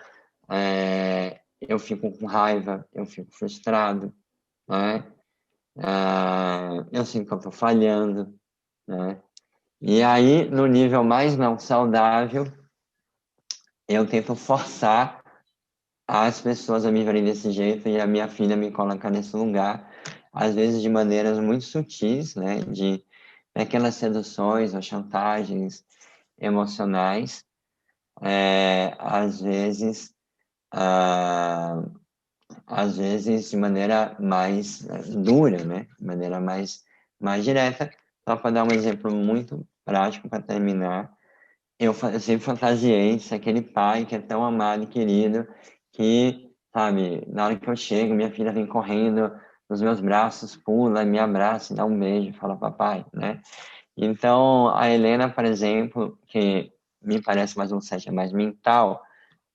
eu fico com raiva, eu fico frustrado, né? Eu sinto que eu estou falhando, né? E aí, no nível mais não saudável, eu tento forçar as pessoas a me verem desse jeito e a minha filha me colocar nesse lugar, às vezes de maneiras muito sutis, né? De pequenas seduções ou chantagens emocionais, às vezes, às vezes de maneira mais dura, né? De maneira mais direta. Só para dar um exemplo muito prático para terminar, eu sempre fantasiei ser aquele pai que é tão amado e querido que, sabe, na hora que eu chego, minha filha vem correndo nos meus braços, pula, me abraça, dá um beijo, fala papai, né? Então, a Helena, por exemplo, que me parece mais um set mais mental,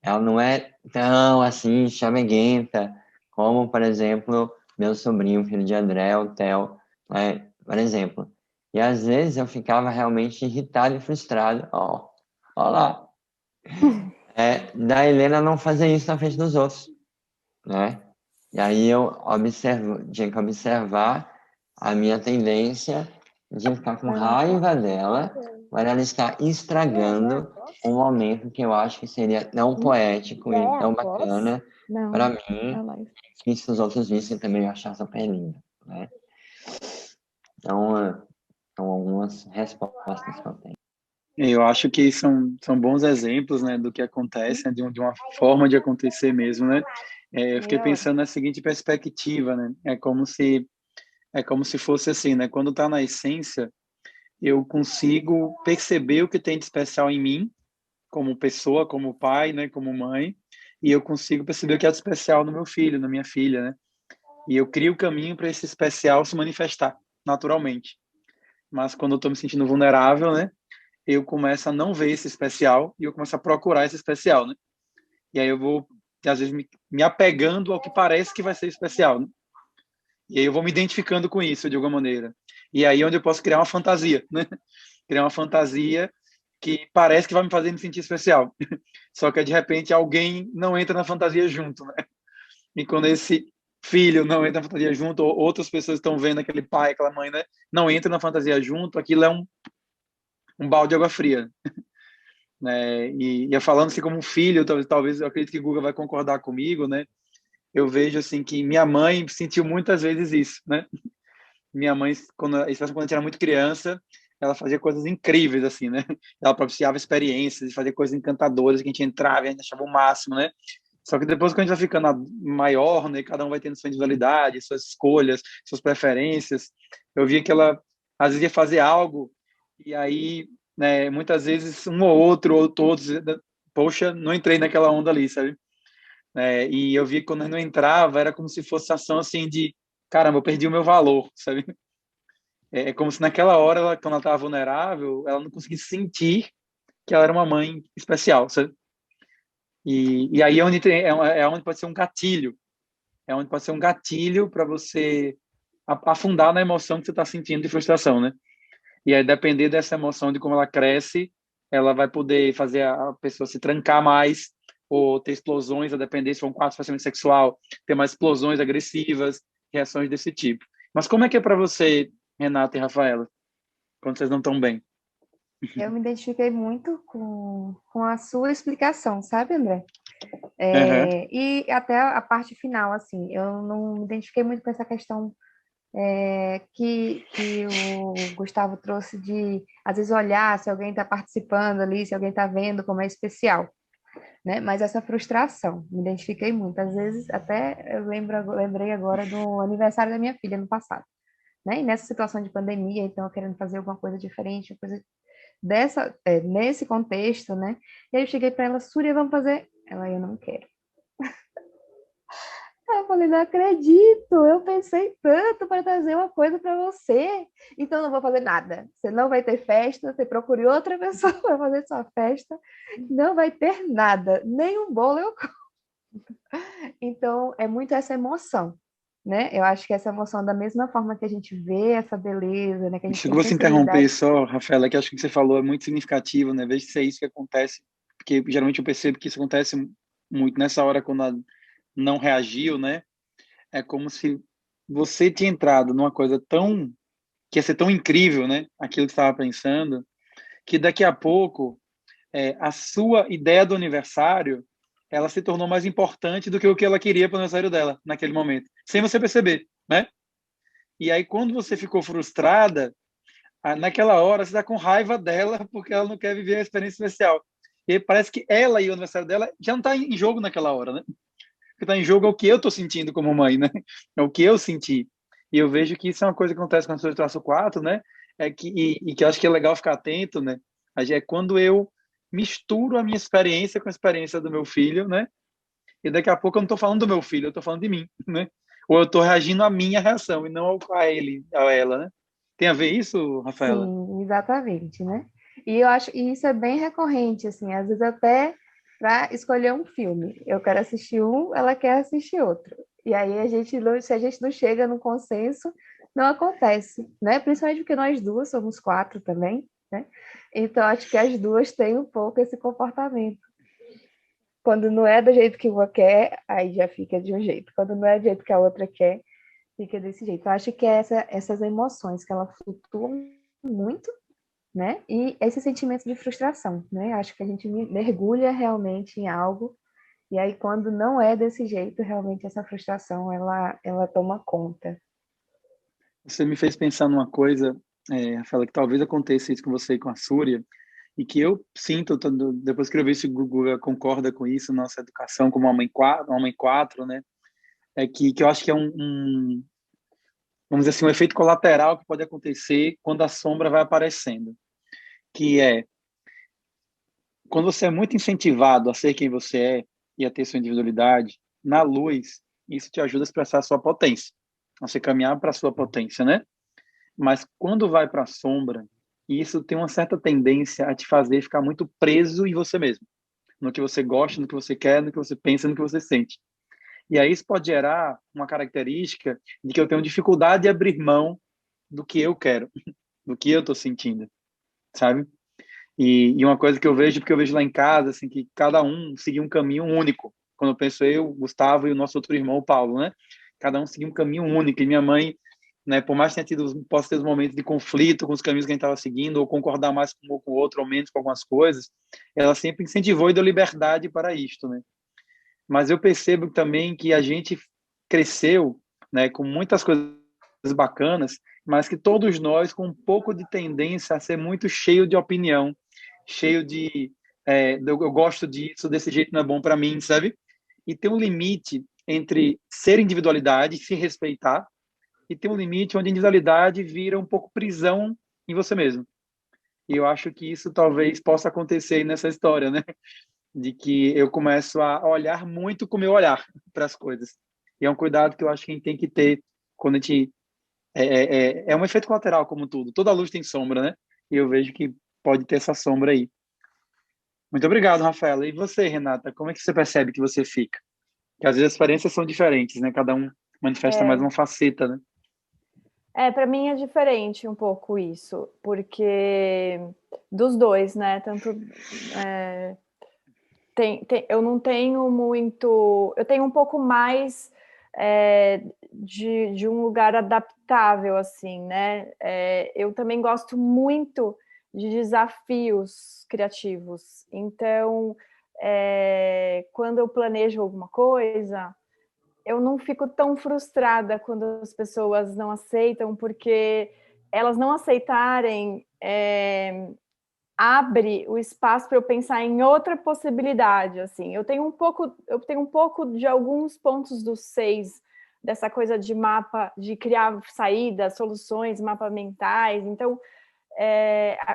ela não é tão, assim, chameguenta como, por exemplo, meu sobrinho, filho de André, o Theo, né? Por exemplo. E, às vezes, eu ficava realmente irritado e frustrado. Ó lá. Da Helena não fazer isso na frente dos outros, né? E aí eu tinha que observar a minha tendência de ficar com raiva dela, para ela estar estragando um momento que eu acho que seria tão poético e tão bacana para mim, que se os outros vissem também eu achasse super lindo, né? Então, são algumas respostas que eu tenho. Eu acho que são bons exemplos, né, do que acontece, né, de uma forma de acontecer mesmo, né? Eu fiquei pensando na seguinte perspectiva, né? É como se fosse assim, né? Quando está na essência, eu consigo perceber o que tem de especial em mim, como pessoa, como pai, né, como mãe, e eu consigo perceber o que é de especial no meu filho, na minha filha, né? E eu crio o caminho para esse especial se manifestar naturalmente. Mas quando eu estou me sentindo vulnerável, né, eu começo a não ver esse especial e eu começo a procurar esse especial, né? E aí eu vou, às vezes, me apegando ao que parece que vai ser especial, né? E aí eu vou me identificando com isso, de alguma maneira. E aí é onde eu posso criar uma fantasia, né? Criar uma fantasia que parece que vai me fazer me sentir especial. Só que, de repente, alguém não entra na fantasia junto, né? E quando esse filho não entra na fantasia junto, ou outras pessoas estão vendo aquele pai, aquela mãe, né? Não entra na fantasia junto, aquilo é um balde de água fria, né? E falando-se como um filho, talvez eu acredito que o Guga vai concordar comigo, né? Eu vejo assim que minha mãe sentiu muitas vezes isso, né? Minha mãe, quando a gente era muito criança, ela fazia coisas incríveis assim, né? Ela propiciava experiências, fazia coisas encantadoras que a gente entrava e a gente achava o máximo, né? Só que depois que a gente vai ficando maior, né, cada um vai tendo sua individualidade, suas escolhas, suas preferências. Eu via que ela às vezes ia fazer algo e aí, né, muitas vezes um ou outro ou todos, poxa, não entrei naquela onda ali, sabe? E eu vi que quando eu não entrava era como se fosse ação assim de, caramba, eu perdi o meu valor, sabe? É como se naquela hora, quando ela estava vulnerável, ela não conseguisse sentir que ela era uma mãe especial, sabe? E aí é onde pode ser um gatilho, é onde pode ser um gatilho para você afundar na emoção que você está sentindo de frustração, né? E aí, depender dessa emoção, de como ela cresce, ela vai poder fazer a pessoa se trancar mais ou ter explosões, a depender se for um quadro especialmente sexual, ter mais explosões agressivas, reações desse tipo. Mas como é que é para você, Renata e Rafaela, quando vocês não estão bem? Eu me identifiquei muito com a sua explicação, sabe, André? Uhum. E até a parte final, assim, eu não me identifiquei muito com essa questão que o Gustavo trouxe de, às vezes, olhar se alguém está participando ali, se alguém está vendo como é especial, né? Mas essa frustração, me identifiquei muito. Às vezes, até eu lembrei agora do aniversário da minha filha no passado, né? E nessa situação de pandemia, então, eu querendo fazer alguma coisa diferente, uma coisa nesse contexto, né? E aí eu cheguei para ela, Súria, vamos fazer? Ela, eu não quero. Eu falei, não acredito, eu pensei tanto para trazer uma coisa para você, então não vou fazer nada. Você não vai ter festa, você procure outra pessoa para fazer sua festa, não vai ter nada, nem um bolo eu como. Então, é muito essa emoção, né? Eu acho que essa emoção, da mesma forma que a gente vê essa beleza, né? Que a gente tem Desculpa se interromper sensibilidade. só, Rafaela, que acho que o que você falou é muito significativo, né? Veja se é isso que acontece, porque geralmente eu percebo que isso acontece muito nessa hora, quando não reagiu, né? É como se você tinha entrado numa coisa tão que ia ser tão incrível, né? Aquilo que estava pensando, que daqui a pouco a sua ideia do aniversário ela se tornou mais importante do que o que ela queria para o aniversário dela naquele momento, sem você perceber, né? E aí quando você ficou frustrada, naquela hora você está com raiva dela porque ela não quer viver a experiência especial. E aí parece que ela e o aniversário dela já não está em jogo naquela hora, né? O que está em jogo é o que eu estou sentindo como mãe, né? É o que eu senti. E eu vejo que isso é uma coisa que acontece com a pessoa de traço 4, né? E que eu acho que é legal ficar atento, né? É quando eu misturo a minha experiência com a experiência do meu filho, né? E daqui a pouco eu não estou falando do meu filho, eu estou falando de mim, né? Ou eu estou reagindo à minha reação e não a ele, a ela, né? Tem a ver isso, Rafaela? Sim, exatamente, né? E eu acho que isso é bem recorrente, assim, às vezes até para escolher um filme. Eu quero assistir um, ela quer assistir outro. E aí se a gente não chega num consenso, não acontece, né? Principalmente porque nós duas somos quatro também, né? Então acho que as duas têm um pouco esse comportamento. Quando não é do jeito que uma quer, aí já fica de um jeito. Quando não é do jeito que a outra quer, fica desse jeito. Eu acho que é essas emoções que ela flutuam muito, né? E esse sentimento de frustração, né? Acho que a gente mergulha realmente em algo e aí quando não é desse jeito, realmente essa frustração ela toma conta. Você me fez pensar numa coisa, Rafaela, que talvez aconteça isso com você e com a Súria, e que eu sinto, depois que eu vi se o Google concorda com isso, nossa educação como uma mãe quatro, né? Que eu acho que é vamos dizer assim, um efeito colateral que pode acontecer quando a sombra vai aparecendo, que é quando você é muito incentivado a ser quem você é e a ter sua individualidade, na luz, isso te ajuda a expressar a sua potência, a você caminhar para a sua potência, né? Mas quando vai para a sombra, isso tem uma certa tendência a te fazer ficar muito preso em você mesmo, no que você gosta, no que você quer, no que você pensa, no que você sente. E aí isso pode gerar uma característica de que eu tenho dificuldade de abrir mão do que eu quero, do que eu estou sentindo, sabe? E uma coisa que eu vejo, porque eu vejo lá em casa, assim, que cada um seguia um caminho único. Quando eu penso eu, Gustavo e o nosso outro irmão, o Paulo, né? Cada um seguia um caminho único. E minha mãe, né, por mais que tenha tido, possa ter os momentos de conflito com os caminhos que a gente estava seguindo, ou concordar mais com um ou com o outro, ou menos com algumas coisas, ela sempre incentivou e deu liberdade para isto, né? Mas eu percebo também que a gente cresceu, né, com muitas coisas bacanas, mas que todos nós com um pouco de tendência a ser muito cheio de opinião, cheio de eu gosto disso, desse jeito não é bom para mim, sabe? E tem um limite entre ser individualidade, se respeitar, e tem um limite onde a individualidade vira um pouco prisão em você mesmo. E eu acho que isso talvez possa acontecer nessa história, né? De que eu começo a olhar muito com o meu olhar para as coisas. E é um cuidado que eu acho que a gente tem que ter quando a gente... É um efeito colateral, como tudo. Toda luz tem sombra, né? E eu vejo que pode ter essa sombra aí. Muito obrigado, Rafaela. E você, Renata, como é que você percebe que você fica? Que às vezes as experiências são diferentes, né? Cada um manifesta mais É, uma faceta, né? para mim é diferente um pouco isso, porque dos dois, né? Tanto eu não tenho muito. Eu tenho um pouco mais de um lugar adaptável, assim, né? Eu também gosto muito de desafios criativos. Então, quando eu planejo alguma coisa, eu não fico tão frustrada quando as pessoas não aceitam, porque elas não aceitarem. Abre o espaço para eu pensar em outra possibilidade, assim. Eu tenho um pouco de alguns pontos dos 6, dessa coisa de mapa, de criar saídas, soluções, mapas mentais. Então,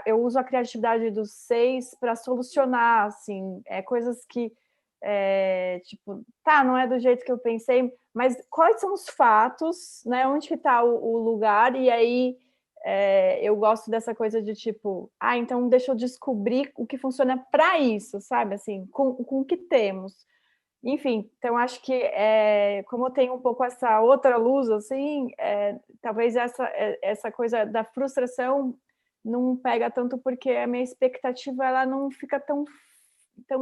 eu uso a criatividade dos 6 para solucionar, assim, coisas que, tipo, tá, não é do jeito que eu pensei, mas quais são os fatos, né? Onde que está o lugar? E aí eu gosto dessa coisa de tipo, então deixa eu descobrir o que funciona para isso, sabe? Assim, com o que temos. Enfim, então acho que como eu tenho um pouco essa outra luz, assim, talvez essa coisa da frustração não pega tanto porque a minha expectativa ela não fica tão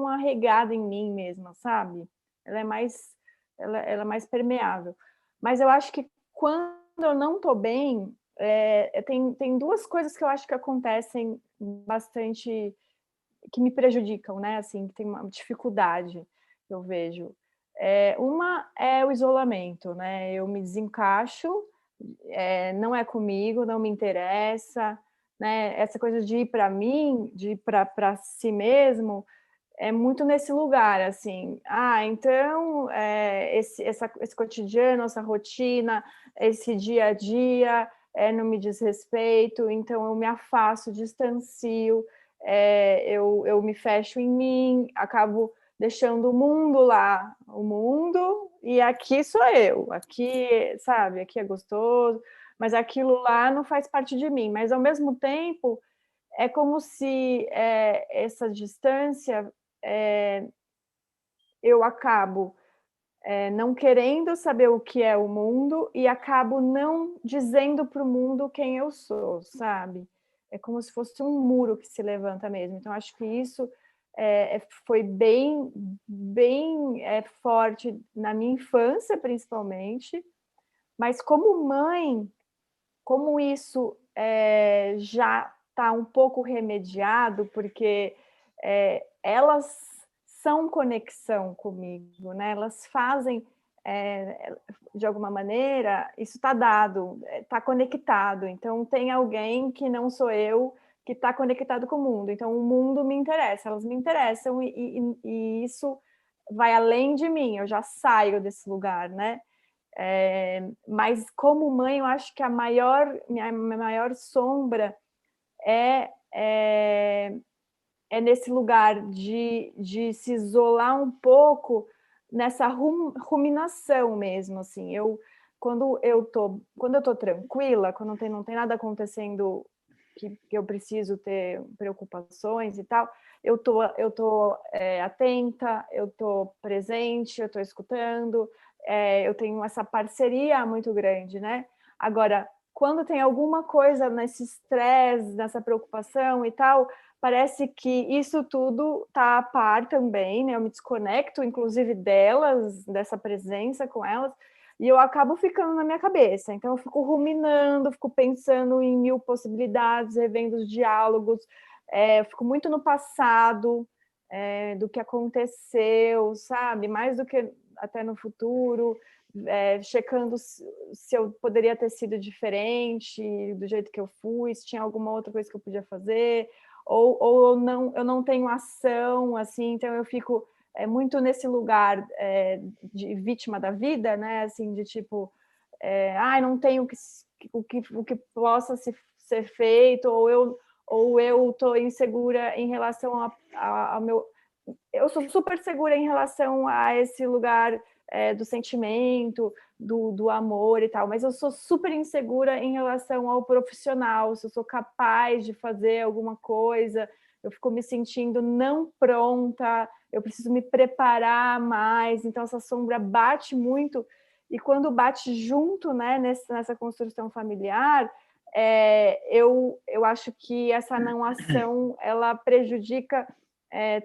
arraigada em mim mesma, sabe? Ela é mais ela é mais permeável. Mas eu acho que quando eu não estou bem, tem duas coisas que eu acho que acontecem bastante, que me prejudicam, né? Assim, que tem uma dificuldade que eu vejo. Uma é o isolamento, né? Eu me desencaixo, não é comigo, não me interessa, né? Essa coisa de ir para mim, de ir para si mesmo, é muito nesse lugar, assim. Então, esse cotidiano, essa rotina, esse dia a dia, não me diz respeito, então eu me afasto, distancio, eu me fecho em mim, acabo deixando o mundo lá, o mundo, e aqui sou eu, aqui, sabe, aqui é gostoso, mas aquilo lá não faz parte de mim, mas ao mesmo tempo é como se essa distância, eu acabo não querendo saber o que é o mundo e acabo não dizendo para o mundo quem eu sou, sabe? É como se fosse um muro que se levanta mesmo. Então, acho que isso foi bem, bem forte na minha infância, principalmente. Mas como mãe, como isso já está um pouco remediado, porque elas são conexão comigo, né? Elas fazem, de alguma maneira, isso está dado, está conectado. Então, tem alguém que não sou eu, que está conectado com o mundo. Então, o mundo me interessa, elas me interessam, e isso vai além de mim, eu já saio desse lugar, né? Mas como mãe, eu acho que minha maior sombra é nesse lugar de se isolar um pouco, nessa ruminação mesmo, assim. Quando eu tô tranquila, quando não tem nada acontecendo que eu preciso ter preocupações e tal, eu tô atenta, eu tô presente, eu tô escutando, eu tenho essa parceria muito grande, né? Agora, quando tem alguma coisa nesse estresse, nessa preocupação e tal, parece que isso tudo está a par também, né? Eu me desconecto, inclusive, delas, dessa presença com elas, e eu acabo ficando na minha cabeça. Então, eu fico ruminando, fico pensando em mil possibilidades, revendo os diálogos, eu fico muito no passado, do que aconteceu, sabe? Mais do que até no futuro, checando se eu poderia ter sido diferente do jeito que eu fui, se tinha alguma outra coisa que eu podia fazer, ou não, eu não tenho ação, assim, então eu fico muito nesse lugar de vítima da vida, né? Assim, de tipo, não tenho o que possa ser feito, ou eu estou insegura em relação ao meu... Eu sou super segura em relação a esse lugar do sentimento, do amor e tal, mas eu sou super insegura em relação ao profissional, se eu sou capaz de fazer alguma coisa, eu fico me sentindo não pronta, eu preciso me preparar mais, então essa sombra bate muito, e quando bate junto, né, nessa construção familiar, eu acho que essa não ação, ela prejudica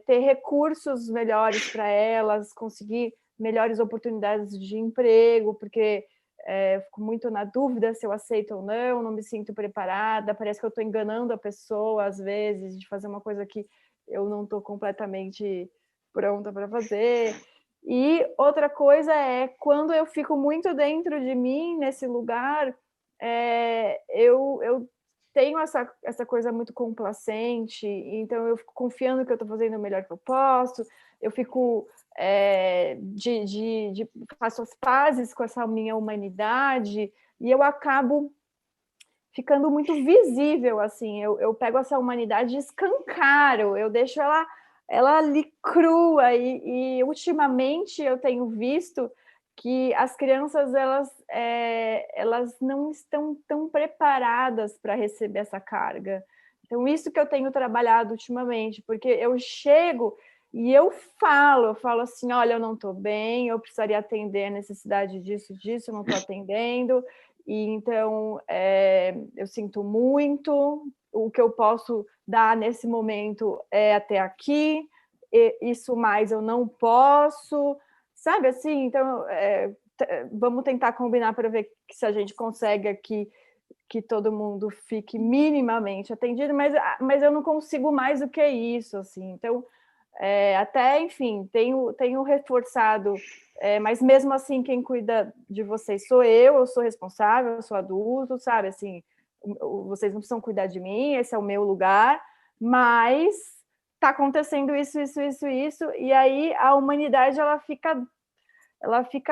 ter recursos melhores para elas, conseguir melhores oportunidades de emprego, porque eu fico muito na dúvida se eu aceito ou não me sinto preparada, parece que eu estou enganando a pessoa, às vezes, de fazer uma coisa que eu não estou completamente pronta para fazer. E outra coisa é, quando eu fico muito dentro de mim, nesse lugar, eu tenho essa coisa muito complacente, então eu fico confiando que eu estou fazendo o melhor que eu posso, eu fico faço as pazes com essa minha humanidade, e eu acabo ficando muito visível, assim, eu pego essa humanidade e escancaro, eu deixo ela ali crua, e ultimamente eu tenho visto que as crianças elas não estão tão preparadas para receber essa carga. Então, isso que eu tenho trabalhado ultimamente, porque eu chego e eu falo assim, olha, eu não estou bem, eu precisaria atender a necessidade disso, eu não estou atendendo, e então eu sinto muito, o que eu posso dar nesse momento é até aqui, isso mais eu não posso, sabe assim? Então, vamos tentar combinar para ver se a gente consegue aqui que todo mundo fique minimamente atendido, mas eu não consigo mais do que isso, assim. Então, até, enfim, tenho reforçado, mas mesmo assim, quem cuida de vocês sou eu sou responsável, eu sou adulto, sabe? Assim, vocês não precisam cuidar de mim, esse é o meu lugar, mas está acontecendo isso, e aí a humanidade ela fica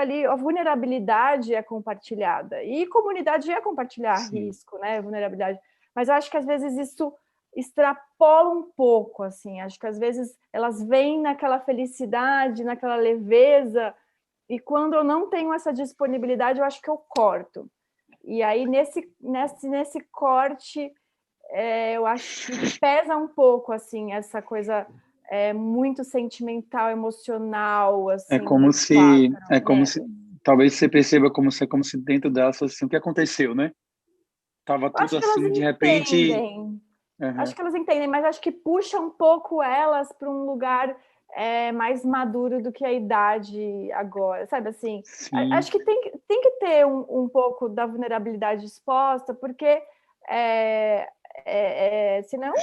ali, a vulnerabilidade é compartilhada, e comunidade é compartilhar Sim. risco, né, vulnerabilidade, mas eu acho que às vezes isso extrapola um pouco, assim, acho que às vezes elas vêm naquela felicidade, naquela leveza, e quando eu não tenho essa disponibilidade, eu acho que eu corto, e aí nesse corte, eu acho que pesa um pouco, assim, essa coisa muito sentimental, emocional, É assim, como do se, quadro, é como né? se, talvez você perceba como se dentro dela fosse assim, o que aconteceu, né? Tava Eu tudo acho que elas assim, de repente, entendem, aham, mas acho que puxa um pouco elas para um lugar mais maduro do que a idade agora, sabe assim? sim, Acho que tem que ter um pouco da vulnerabilidade exposta, porque senão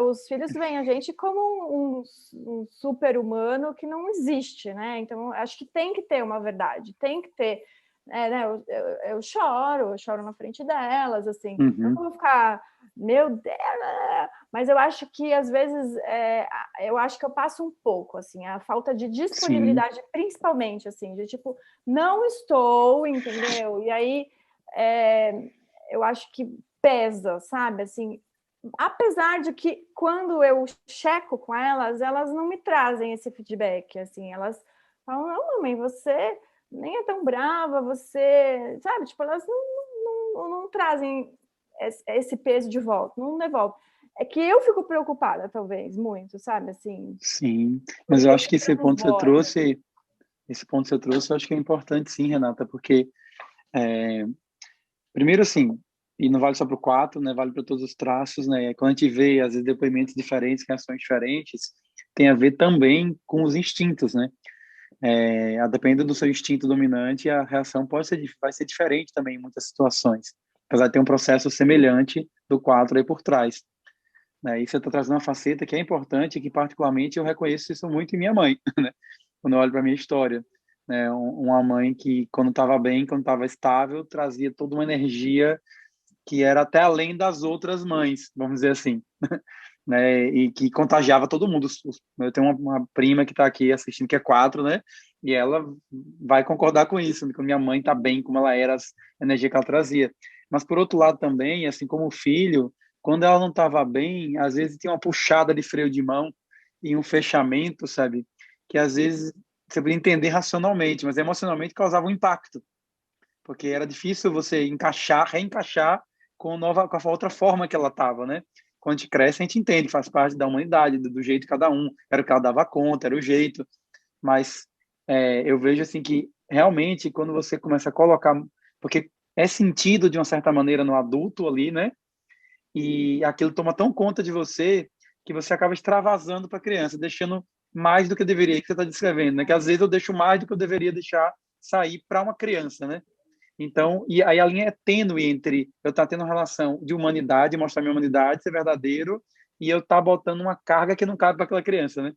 os filhos veem a gente como um super-humano que não existe, né? Então, acho que tem que ter uma verdade, tem que ter. Né, eu choro na frente delas, assim, não uhum, vou ficar, meu Deus, mas eu acho que às vezes eu acho que eu passo um pouco, assim, a falta de sim, disponibilidade, principalmente, assim, de tipo, não estou, entendeu? E aí eu acho que pesa, sabe? Assim, apesar de que quando eu checo com elas não me trazem esse feedback, assim, elas falam, não, mamãe, você nem é tão brava, você, sabe? Tipo, elas não trazem esse peso de volta, não devolve. É que eu fico preocupada, talvez, muito, sabe? Assim, sim. Mas eu porque acho se que transborda. esse ponto que você trouxe, eu acho que é importante sim, Renata, porque, primeiro assim, e não vale só para o 4, né, vale para todos os traços, né, quando a gente vê, às vezes, depoimentos diferentes, reações diferentes, tem a ver também com os instintos, né, a depender do seu instinto dominante, a reação vai ser diferente também em muitas situações, apesar de ter um processo semelhante do 4 aí por trás, né, e você está trazendo uma faceta que é importante, que particularmente eu reconheço isso muito em minha mãe, né, quando eu olho para minha história, né, uma mãe que quando estava bem, quando estava estável, trazia toda uma energia que era até além das outras mães, vamos dizer assim, né? E que contagiava todo mundo. Eu tenho uma prima que está aqui assistindo, que é 4, né? E ela vai concordar com isso, né? Quando minha mãe está bem, como ela era, a energia que ela trazia. Mas, por outro lado, também, assim como o filho, quando ela não estava bem, às vezes tinha uma puxada de freio de mão e um fechamento, sabe? Que às vezes você podia entender racionalmente, mas emocionalmente causava um impacto, porque era difícil você reencaixar com a outra forma que ela estava, né? Quando a gente cresce, a gente entende, faz parte da humanidade, do jeito de cada um, era o que ela dava conta, era o jeito, mas eu vejo assim que realmente quando você começa a colocar, porque é sentido de uma certa maneira no adulto ali, né? E aquilo toma tão conta de você que você acaba extravasando para a criança, deixando mais do que deveria, que você está descrevendo, né? Que às vezes eu deixo mais do que eu deveria deixar sair para uma criança, né? Então, e aí a linha é tênue entre eu estar tendo uma relação de humanidade, mostrar minha humanidade, ser verdadeiro, e eu estar botando uma carga que não cabe para aquela criança, né?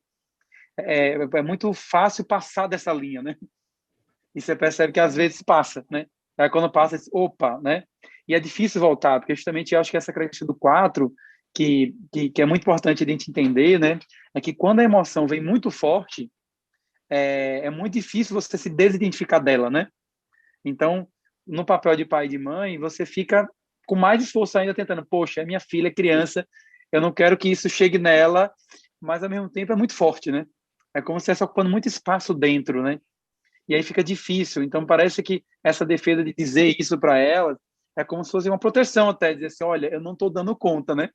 É muito fácil passar dessa linha, né? E você percebe que às vezes passa, né? Aí quando passa, opa, né? E é difícil voltar, porque justamente eu acho que essa característica do 4, que é muito importante a gente entender, né? É que quando a emoção vem muito forte, é muito difícil você se desidentificar dela, né? Então, no papel de pai e de mãe, você fica com mais esforço ainda tentando, poxa, é minha filha, é criança, eu não quero que isso chegue nela, mas ao mesmo tempo é muito forte, né? É como se estivesse ocupando muito espaço dentro, né? E aí fica difícil. Então, parece que essa defesa de dizer isso para ela é como se fosse uma proteção até, dizer assim, olha, eu não estou dando conta, né?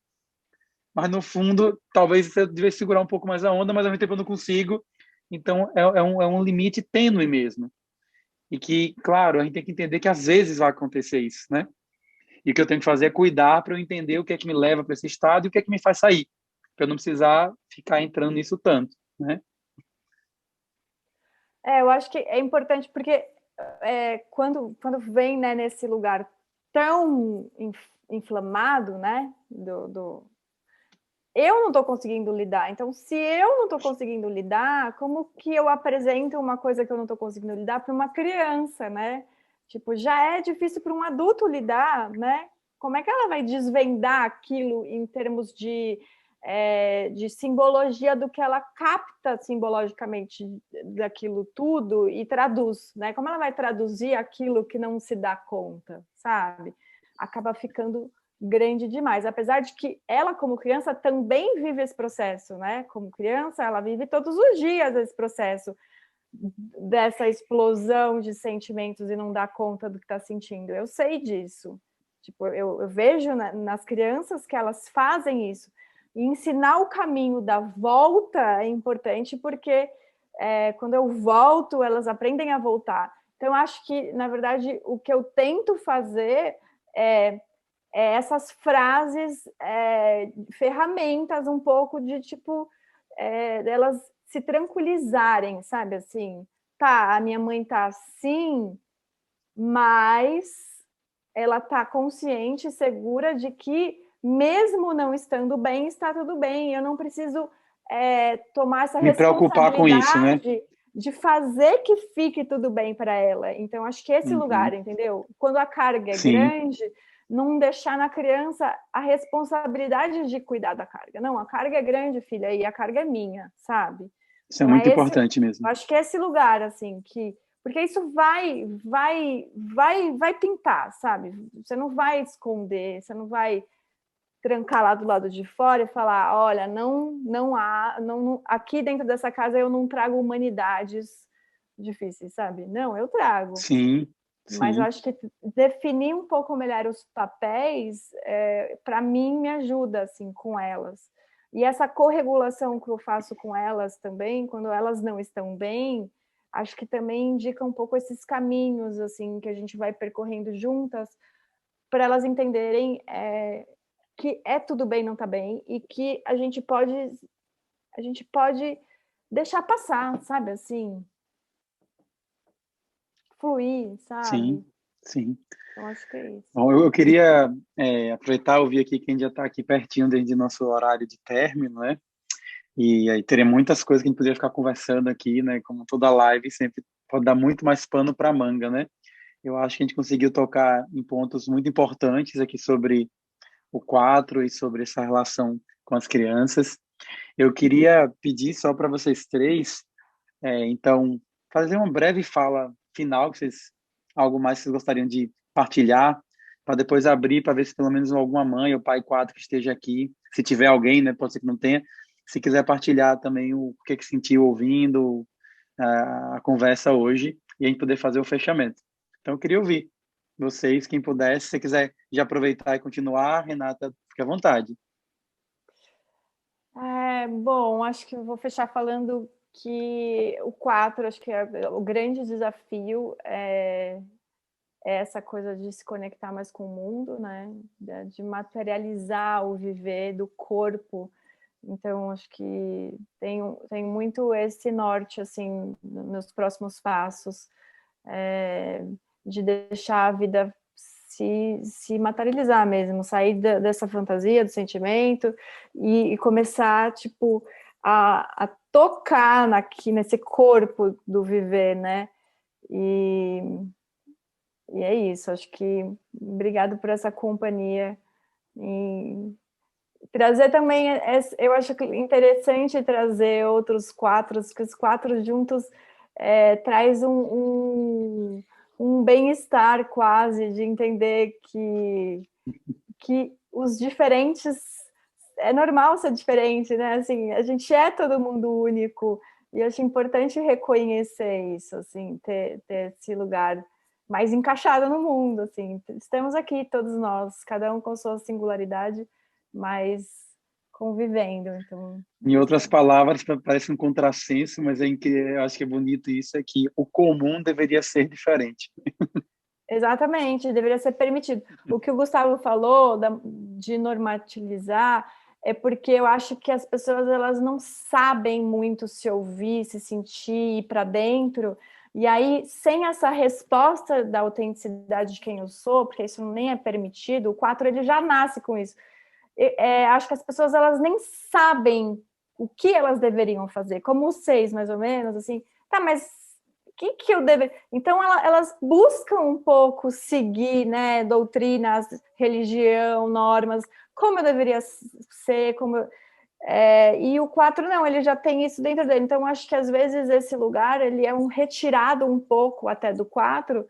Mas no fundo, talvez você devesse segurar um pouco mais a onda, mas ao mesmo tempo eu não consigo. Então, é um limite tênue mesmo. E que, claro, a gente tem que entender que às vezes vai acontecer isso, né? E o que eu tenho que fazer é cuidar para eu entender o que é que me leva para esse estado e o que é que me faz sair, para eu não precisar ficar entrando nisso tanto, né? Eu acho que é importante porque quando vem, né, nesse lugar tão inflamado, né, eu não estou conseguindo lidar. Então, se eu não estou conseguindo lidar, como que eu apresento uma coisa que eu não estou conseguindo lidar para uma criança, né? Tipo, já é difícil para um adulto lidar, né? Como é que ela vai desvendar aquilo em termos de simbologia do que ela capta simbologicamente daquilo tudo e traduz, né? Como ela vai traduzir aquilo que não se dá conta, sabe? Acaba ficando grande demais, apesar de que ela, como criança, também vive esse processo, né? Como criança, ela vive todos os dias esse processo dessa explosão de sentimentos e não dá conta do que está sentindo. Eu sei disso. Tipo, eu vejo nas crianças que elas fazem isso. E ensinar o caminho da volta é importante porque quando eu volto, elas aprendem a voltar. Então, eu acho que, na verdade, o que eu tento fazer é essas frases, ferramentas um pouco de tipo, delas se tranquilizarem, sabe? Assim, tá, a minha mãe tá assim, mas ela tá consciente, segura de que, mesmo não estando bem, está tudo bem. Eu não preciso tomar essa Me preocupar com isso, né? responsabilidade de fazer que fique tudo bem para ela. Então, acho que esse lugar, entendeu? Quando a carga é Sim. grande, não deixar na criança a responsabilidade de cuidar da carga. Não, a carga é grande, filha, e a carga é minha, sabe? Isso é Então, muito importante mesmo. acho que é esse lugar, assim, porque isso vai pintar, sabe? Você não vai esconder, você não vai trancar lá do lado de fora e falar, olha, não há, aqui dentro dessa casa eu não trago humanidades difíceis, sabe? Não, eu trago. Sim, Mas eu sim. acho que definir um pouco melhor os papéis, para mim, me ajuda, assim, com elas. E essa corregulação que eu faço com elas também, quando elas não estão bem, acho que também indica um pouco esses caminhos, assim, que a gente vai percorrendo juntas, para elas entenderem que tudo bem não tá bem e que a gente pode deixar passar, sabe, assim, fluir, sabe? Sim, sim. Então, acho que é isso. Bom, eu queria aproveitar e ouvir aqui quem já está aqui pertinho desde nosso horário de término, né? E aí teria muitas coisas que a gente poderia ficar conversando aqui, né? Como toda live sempre pode dar muito mais pano para manga, né? Eu acho que a gente conseguiu tocar em pontos muito importantes aqui sobre o 4 e sobre essa relação com as crianças. Eu queria pedir só para vocês três, então, fazer uma breve fala final, que vocês, algo mais que vocês gostariam de partilhar, para depois abrir para ver se pelo menos alguma mãe ou pai 4 que esteja aqui, se tiver alguém, né, pode ser que não tenha, se quiser partilhar também o que sentiu ouvindo a conversa hoje e a gente poder fazer o fechamento. Então, eu queria ouvir vocês, quem pudesse, se você quiser já aproveitar e continuar, Renata, fique à vontade. Bom, acho que eu vou fechar falando que o 4, acho que o grande desafio é essa coisa de se conectar mais com o mundo, né? De materializar o viver do corpo. Então, acho que tem muito esse norte, assim, nos meus próximos passos, de deixar a vida se materializar mesmo, sair dessa fantasia, do sentimento e começar, tipo, a tocar nesse corpo do viver, né? E é isso, acho que obrigado por essa companhia e trazer também, eu acho interessante trazer outros 4, que os 4 juntos traz um bem-estar quase, de entender que os diferentes, é normal ser diferente, né? Assim, a gente é todo mundo único, e acho importante reconhecer isso, assim, ter esse lugar mais encaixado no mundo, assim. Estamos aqui todos nós, cada um com sua singularidade, mas convivendo, então... Em outras palavras, parece um contrassenso, mas eu acho que é bonito isso, é que o comum deveria ser diferente. Exatamente, deveria ser permitido. O que o Gustavo falou de normativizar é porque eu acho que as pessoas elas não sabem muito se ouvir, se sentir, ir para dentro. E aí, sem essa resposta da autenticidade de quem eu sou, porque isso nem é permitido, o 4 ele já nasce com isso. Acho que as pessoas elas nem sabem o que elas deveriam fazer, como o 6, mais ou menos, assim, tá, mas o que eu deveria... Então, elas buscam um pouco seguir, né, doutrinas, religião, normas, como eu deveria ser, e o 4 não, ele já tem isso dentro dele. Então, acho que às vezes esse lugar ele é retirado um pouco até do 4.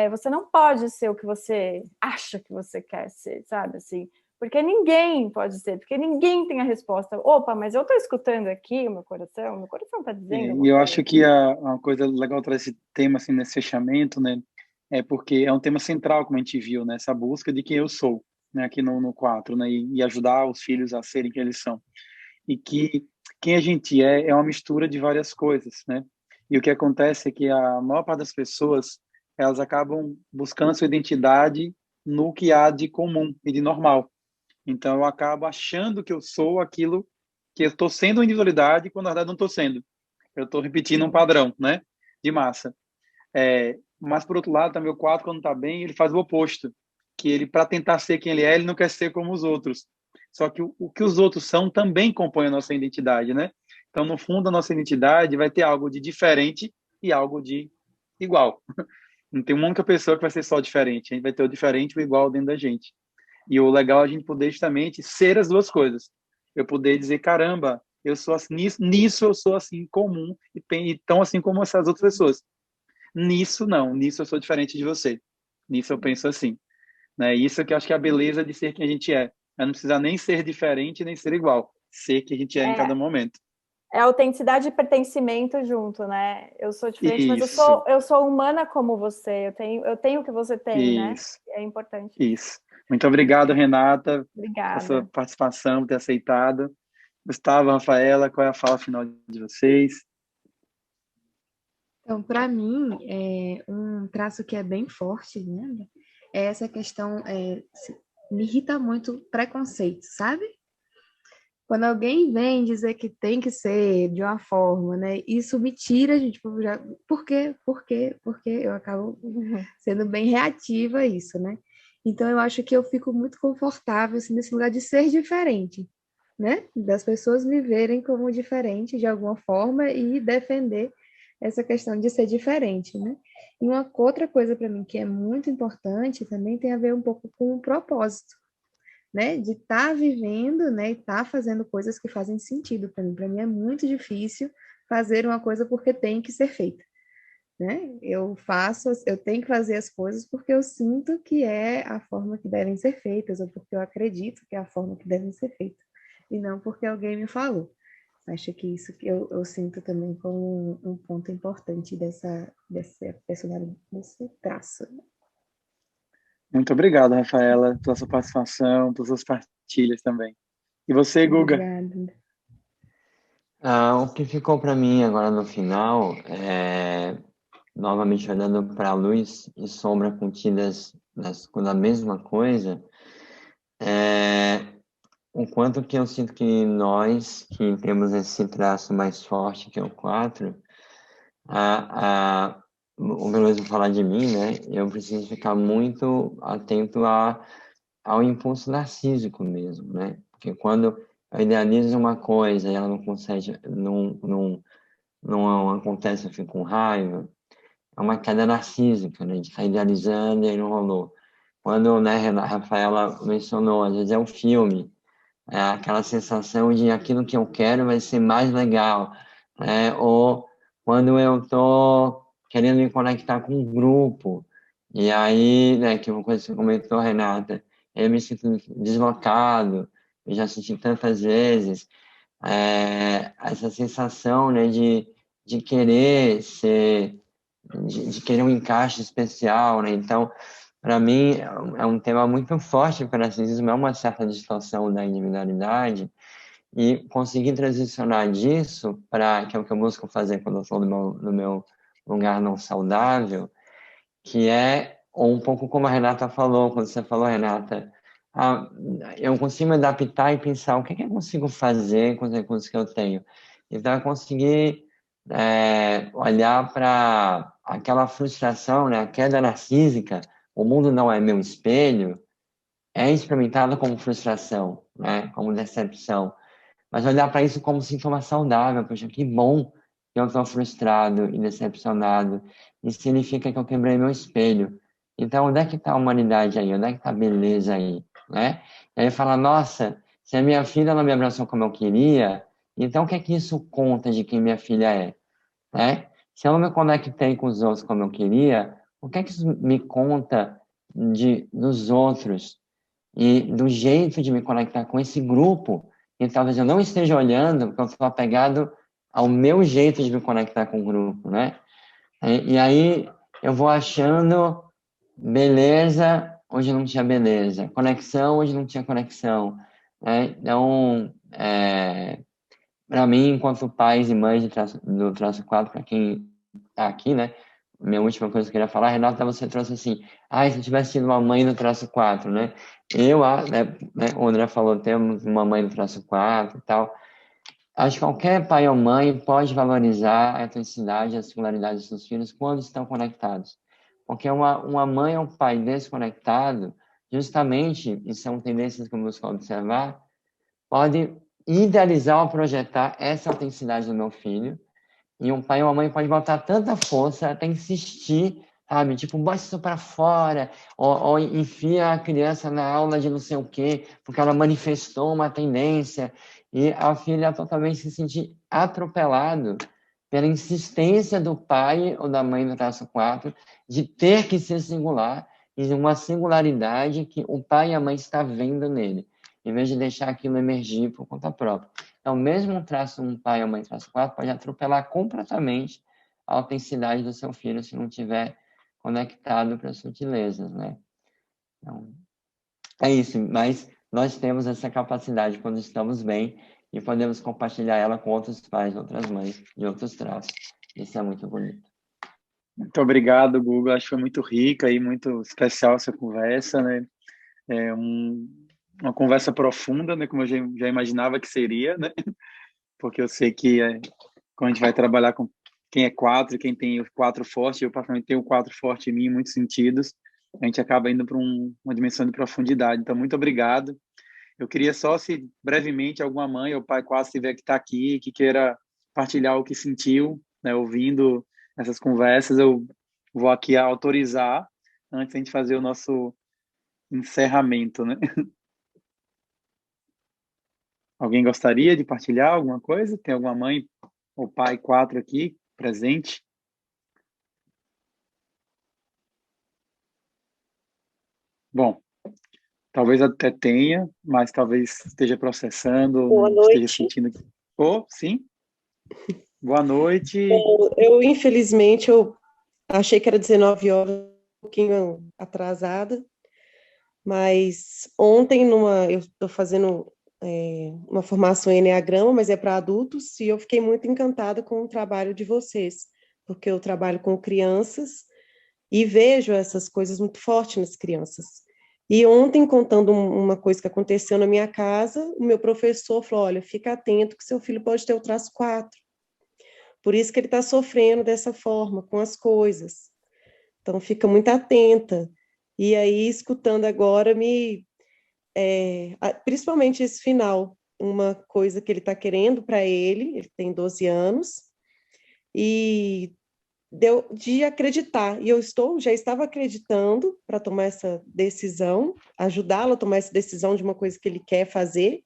Você não pode ser o que você acha que você quer ser, sabe? Assim, porque ninguém pode ser, porque ninguém tem a resposta. Opa, mas eu estou escutando aqui o meu coração está dizendo. E eu acho que a coisa legal trazer esse tema assim, nesse fechamento, né? É porque é um tema central, como a gente viu, né? Essa busca de quem eu sou, né? Aqui no 4, né? E ajudar os filhos a serem quem eles são. E que quem a gente é uma mistura de várias coisas, né? E o que acontece é que a maior parte das pessoas, elas acabam buscando a sua identidade no que há de comum e de normal. Então, eu acabo achando que eu sou aquilo que eu estou sendo individualidade, quando na verdade não estou sendo. Eu estou repetindo um padrão, né? De massa. Mas, por outro lado, também o 4, quando está bem, ele faz o oposto. Que ele, para tentar ser quem ele não quer ser como os outros. Só que o que os outros são também compõe a nossa identidade, né? Então, no fundo, a nossa identidade vai ter algo de diferente e algo de igual. Não tem uma única pessoa que vai ser só diferente. A gente vai ter o diferente e o igual dentro da gente. E o legal é a gente poder justamente ser as duas coisas. Eu poder dizer, caramba, eu sou assim, nisso eu sou assim comum e tão assim como essas outras pessoas. Nisso não, nisso eu sou diferente de você. Nisso eu penso assim, né? Isso é que eu acho que é a beleza de ser quem a gente é. Eu não precisa nem ser diferente nem ser igual, ser quem a gente é em cada momento. É autenticidade e pertencimento junto, né? Eu sou diferente, mas Isso. eu sou humana como você. Eu tenho o que você tem, Isso. né? É importante. Isso. Muito obrigado, Renata, pela sua Obrigada. participação, por ter aceitado. Gustavo, Rafaela, qual é a fala final de vocês? Então, para mim, um traço que é bem forte, né? É essa questão, me irrita muito preconceito, sabe? Quando alguém vem dizer que tem que ser de uma forma, né? Isso me tira, gente, tipo, já, por quê? Por quê? Porque eu acabo sendo bem reativa a isso, né? Então eu acho que eu fico muito confortável assim, nesse lugar de ser diferente, né? Das pessoas me verem como diferente de alguma forma e defender essa questão de ser diferente, né? E uma outra coisa para mim que é muito importante também tem a ver um pouco com o propósito, né, de estar vivendo, né, e estar fazendo coisas que fazem sentido para mim. Para mim é muito difícil fazer uma coisa porque tem que ser feita, né? Eu tenho que fazer as coisas porque eu sinto que é a forma que devem ser feitas ou porque eu acredito que é a forma que devem ser feitas e não porque alguém me falou. Acho que isso que eu sinto também como um ponto importante dessa personalidade, desse traço. Muito obrigado, Rafaela, pela sua participação, pelas suas partilhas também. E você, Guga? Obrigada. O que ficou para mim agora no final novamente olhando para a luz e sombra contidas na mesma coisa, o quanto que eu sinto que nós, que temos esse traço mais forte que é o 4, o Veloso falar de mim, né? Eu preciso ficar muito atento ao impulso narcísico mesmo, né? Porque quando eu idealizo uma coisa e ela não consegue, não acontece, eu fico com raiva, é uma queda narcísica, né? De estar idealizando e aí não rolou. Quando, né, a Rafaela mencionou, às vezes é um filme, é aquela sensação de aquilo que eu quero vai ser mais legal, né? Ou quando eu estou querendo me conectar com um grupo, e aí, né, que uma coisa que você comentou, Renata, eu me sinto deslocado, eu já senti tantas vezes, essa sensação, né, de querer ser, de querer um encaixe especial, né? Então, para mim, é um tema muito forte para o narcisismo, é uma certa distorção da individualidade, e conseguir transicionar disso para, que é o que eu busco fazer quando eu estou no meu lugar não saudável, que é um pouco como a Renata falou, quando você falou, Renata, eu consigo me adaptar e pensar o que eu consigo fazer com os recursos que eu tenho. Então, eu consegui olhar para aquela frustração, né, a queda narcísica, o mundo não é meu espelho, é experimentada como frustração, né, como decepção. Mas olhar para isso como sintoma saudável, poxa, que bom que eu estou frustrado e decepcionado. Isso significa que eu quebrei meu espelho. Então, onde é que está a humanidade aí? Onde é que está a beleza aí? Né? E aí fala, nossa, se a minha filha não me abraçou como eu queria, então o que é que isso conta de quem minha filha é? Né? Se eu não me conectei com os outros como eu queria, o que é que isso me conta dos outros? E do jeito de me conectar com esse grupo, e talvez eu não esteja olhando, porque eu estou apegado ao meu jeito de me conectar com o grupo, né? E aí eu vou achando beleza onde não tinha beleza, conexão onde não tinha conexão, né? Então, para mim, enquanto pais e mães do traço 4, para quem está aqui, né? Minha última coisa que eu queria falar, Renata, você trouxe assim, se eu tivesse tido uma mãe no traço 4, né? O André falou, temos uma mãe no traço 4 e tal. Acho que qualquer pai ou mãe pode valorizar a autenticidade e a singularidade dos seus filhos quando estão conectados. Porque uma mãe ou um pai desconectado, justamente, e são tendências que eu busco observar, pode idealizar ou projetar essa autenticidade do meu filho, e um pai ou uma mãe pode botar tanta força, até insistir, sabe? Tipo, bota isso para fora, ou enfia a criança na aula de não sei o quê, porque ela manifestou uma tendência, e a filha totalmente se sentir atropelado pela insistência do pai ou da mãe do traço 4 de ter que ser singular, e de uma singularidade que o pai e a mãe estão vendo nele, em vez de deixar aquilo emergir por conta própria. Então, mesmo um pai ou mãe traço 4 pode atropelar completamente a autenticidade do seu filho se não tiver conectado para as sutilezas, né? Então, é isso, mas nós temos essa capacidade quando estamos bem e podemos compartilhar ela com outros pais, outras mães de outros traços. Isso é muito bonito. Muito obrigado, Guga. Acho que foi muito rica e muito especial essa conversa, né? Uma conversa profunda, né? Como eu já imaginava que seria, né? Porque eu sei que quando a gente vai trabalhar com quem é 4, quem tem o 4 forte, eu particularmente tenho o 4 forte em mim em muitos sentidos, a gente acaba indo para uma dimensão de profundidade. Então, muito obrigado. Eu queria só, se brevemente alguma mãe ou pai 4 tiver que estar aqui, que queira partilhar o que sentiu, né, ouvindo essas conversas, eu vou aqui autorizar antes de a gente fazer o nosso encerramento, né? Alguém gostaria de partilhar alguma coisa? Tem alguma mãe ou pai 4 aqui presente? Bom, talvez até tenha, mas talvez esteja processando, Boa não esteja noite. sentindo. Sim. Boa noite. Bom, infelizmente, eu achei que era 19 horas, um pouquinho atrasada, mas ontem, eu estou fazendo uma formação em Enneagrama, mas é para adultos, e eu fiquei muito encantada com o trabalho de vocês, porque eu trabalho com crianças e vejo essas coisas muito fortes nas crianças. E ontem, contando uma coisa que aconteceu na minha casa, o meu professor falou, olha, fica atento que seu filho pode ter o traço 4. Por isso que ele está sofrendo dessa forma, com as coisas. Então, fica muito atenta. E aí, escutando agora, principalmente esse final, uma coisa que ele está querendo para ele tem 12 anos, e deu de acreditar. E já estava acreditando para tomar essa decisão, ajudá-lo a tomar essa decisão de uma coisa que ele quer fazer.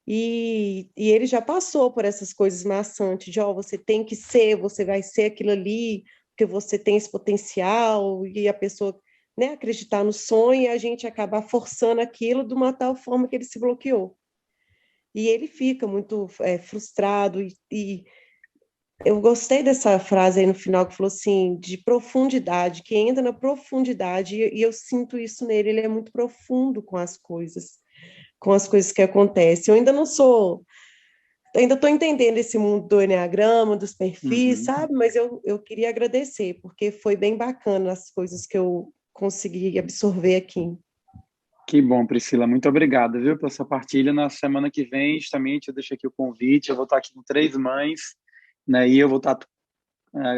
E ele já passou por essas coisas maçantes de, você tem que ser, você vai ser aquilo ali, porque você tem esse potencial, e a pessoa, né, acreditar no sonho, e a gente acabar forçando aquilo de uma tal forma que ele se bloqueou. E ele fica muito frustrado, e eu gostei dessa frase aí no final, que falou assim, de profundidade, que entra na profundidade, e eu sinto isso nele, ele é muito profundo com as coisas que acontecem. Eu ainda estou entendendo esse mundo do Enneagrama, dos perfis, sabe? Mas eu queria agradecer, porque foi bem bacana as coisas que eu consegui absorver aqui. Que bom, Priscila. Muito obrigado, viu, pela sua partilha. Na semana que vem, justamente, eu deixo aqui o convite. Eu vou estar aqui com 3 mães, né? E eu vou estar,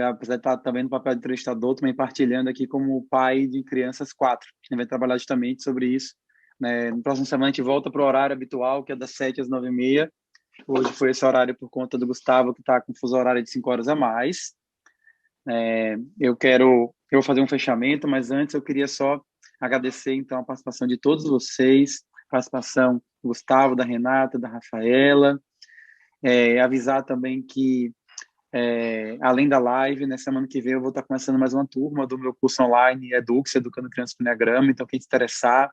apesar de estar também no papel de entrevistador, também partilhando aqui como pai de crianças 4. A gente vai trabalhar justamente sobre isso, né? No próximo semana a gente volta para o horário habitual, que é das 7 às 9h30. Hoje foi esse horário por conta do Gustavo, que está com fuso horário de 5 horas a mais. Eu vou fazer um fechamento, mas antes eu queria só agradecer, então, a participação de todos vocês, a participação do Gustavo, da Renata, da Rafaela, avisar também que, além da live, na semana que vem eu vou estar começando mais uma turma do meu curso online Edux, Educando Crianças com Enneagrama. Então, quem se interessar,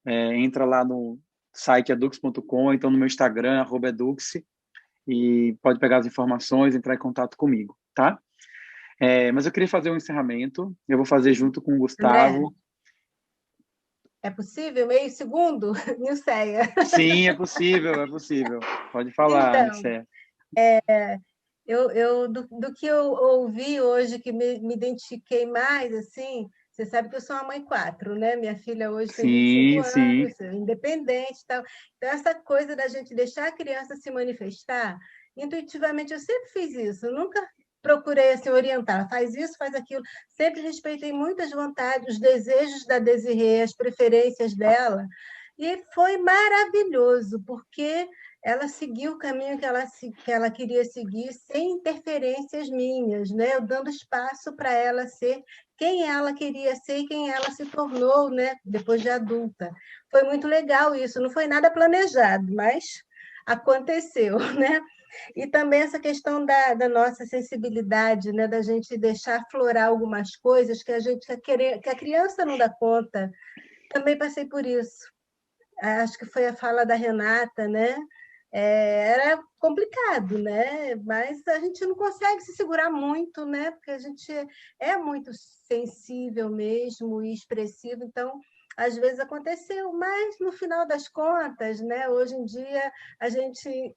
entra lá no site edux.com, então no meu Instagram, @edux, e pode pegar as informações, entrar em contato comigo, tá? Mas eu queria fazer um encerramento, eu vou fazer junto com o Gustavo. André, é possível? Meio segundo? Nilceia. Sim, é possível. Pode falar, Então, Nilceia. do que eu ouvi hoje, que me identifiquei mais, assim, você sabe que eu sou uma mãe 4, né? Minha filha hoje tem 25 Sim. anos, independente e tal. Então, essa coisa da gente deixar a criança se manifestar, intuitivamente eu sempre fiz isso, eu nunca procurei assim, orientar, faz isso, faz aquilo. Sempre respeitei muitas vontades, os desejos da Desirê, as preferências dela, e foi maravilhoso, porque ela seguiu o caminho que ela queria seguir sem interferências minhas, né? Eu dando espaço para ela ser quem ela queria ser e quem ela se tornou, né? Depois de adulta. Foi muito legal isso, não foi nada planejado, mas aconteceu, né? E também essa questão da nossa sensibilidade, né? Da gente deixar aflorar algumas coisas que a criança não dá conta. Também passei por isso. Acho que foi a fala da Renata, né? Era complicado, né? Mas a gente não consegue se segurar muito, né? Porque a gente é muito sensível mesmo e expressivo, então às vezes aconteceu, mas no final das contas, né? Hoje em dia a gente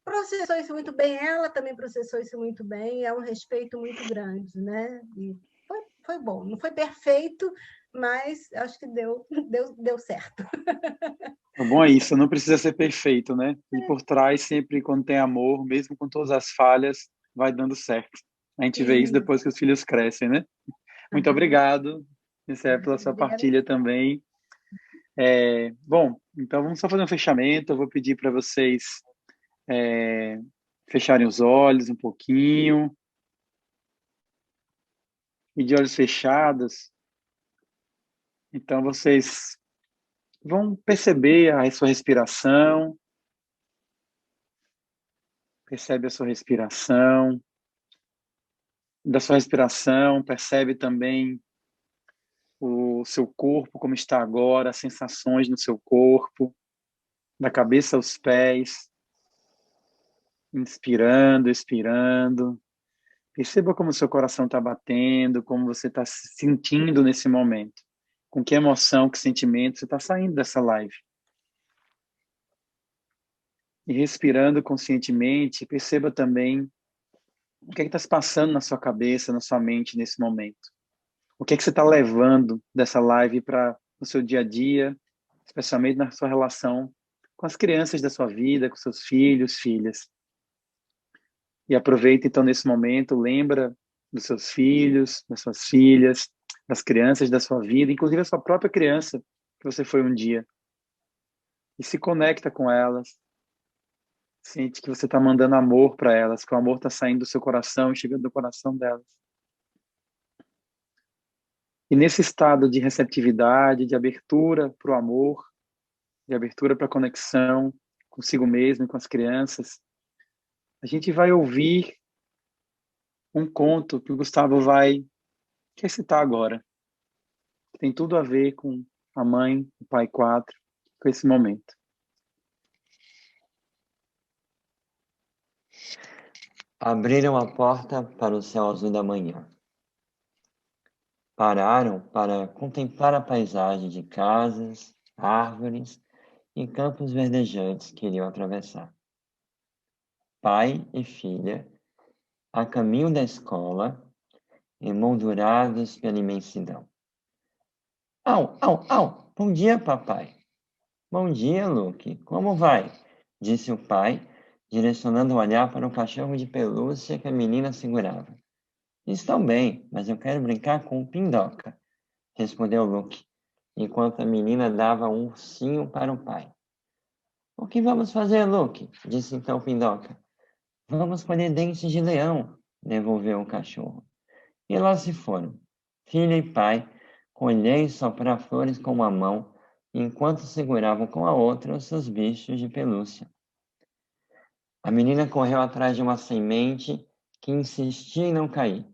processou isso muito bem, ela também processou isso muito bem, é um respeito muito grande, né? E foi bom, não foi perfeito, mas acho que deu certo. O bom é isso, não precisa ser perfeito, né? E por trás, sempre quando tem amor, mesmo com todas as falhas, vai dando certo. A gente vê isso depois que os filhos crescem, né? Muito obrigado, Nilceia, pela sua partilha também. Bom, então vamos só fazer um fechamento. Eu vou pedir para vocês fecharem os olhos um pouquinho. E de olhos fechados, então vocês vão perceber a sua respiração. Percebe a sua respiração. Da sua respiração, percebe também o seu corpo, como está agora, as sensações no seu corpo, da cabeça aos pés. Inspirando, expirando. Perceba como o seu coração está batendo, como você está se sentindo nesse momento. Com que emoção, que sentimento você está saindo dessa live. E respirando conscientemente, perceba também o que está se passando na sua cabeça, na sua mente nesse momento. O que você está levando dessa live para o seu dia a dia, especialmente na sua relação com as crianças da sua vida, com seus filhos, filhas. E aproveita então nesse momento, lembra dos seus filhos, das suas filhas, das crianças da sua vida, inclusive a sua própria criança que você foi um dia. E se conecta com elas. Sente que você está mandando amor para elas, que o amor está saindo do seu coração e chegando no coração delas. E nesse estado de receptividade, de abertura para o amor, de abertura para a conexão consigo mesmo e com as crianças, a gente vai ouvir um conto que o Gustavo vai recitar agora. Tem tudo a ver com a mãe, o pai 4, com esse momento. Abriram a porta para o céu azul da manhã. Pararam para contemplar a paisagem de casas, árvores e campos verdejantes que iriam atravessar. Pai e filha, a caminho da escola, emoldurados pela imensidão. Au, au, au! Bom dia, papai. Bom dia, Luke. Como vai? Disse o pai, direcionando o olhar para o cachorro de pelúcia que a menina segurava. Estou bem, mas eu quero brincar com o Pindoca, respondeu Luke, enquanto a menina dava um ursinho para o pai. O que vamos fazer, Luke? Disse então Pindoca. Vamos colher dentes de leão, devolveu o cachorro. E lá se foram, filha e pai, colher e soprar flores com uma mão, enquanto seguravam com a outra os seus bichos de pelúcia. A menina correu atrás de uma semente que insistia em não cair.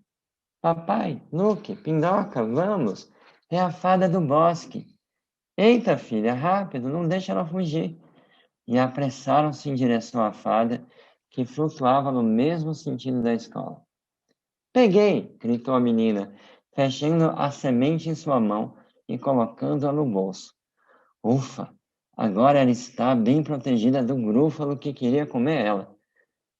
Papai, Luke, Pindoca, vamos! É a fada do bosque. Eita, filha, rápido, não deixa ela fugir. E apressaram-se em direção à fada, que flutuava no mesmo sentido da escola. Peguei! Gritou a menina, fechando a semente em sua mão e colocando-a no bolso. Ufa! Agora ela está bem protegida do grúfalo que queria comer ela.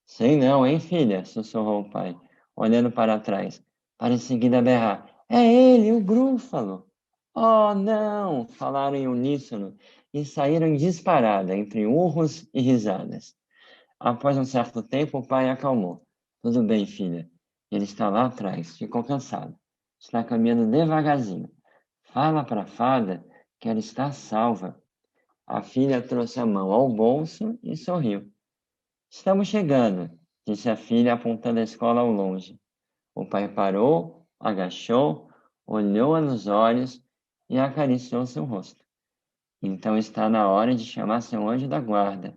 Sei não, hein, filha? Sussurrou o pai, olhando para trás, para em seguida berrar. É ele, o grúfalo! Oh, não! Falaram em uníssono e saíram em disparada, entre urros e risadas. Após um certo tempo, o pai acalmou. Tudo bem, filha. Ele está lá atrás, ficou cansado. Está caminhando devagarzinho. Fala para a fada que ela está salva. A filha trouxe a mão ao bolso e sorriu. Estamos chegando, disse a filha, apontando a escola ao longe. O pai parou, agachou, olhou-a nos olhos e acariciou seu rosto. Então está na hora de chamar seu anjo da guarda.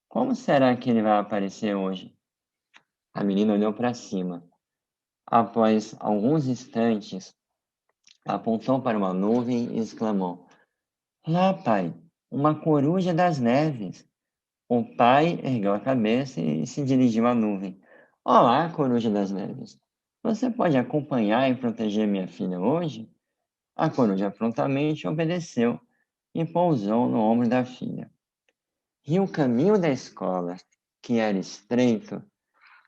Como será que ele vai aparecer hoje? A menina olhou para cima. Após alguns instantes, apontou para uma nuvem e exclamou: Lá, pai, uma coruja das neves. O pai ergueu a cabeça e se dirigiu à nuvem. Olá, coruja das neves. Você pode acompanhar e proteger minha filha hoje? A coruja prontamente obedeceu e pousou no ombro da filha. E o caminho da escola, que era estreito,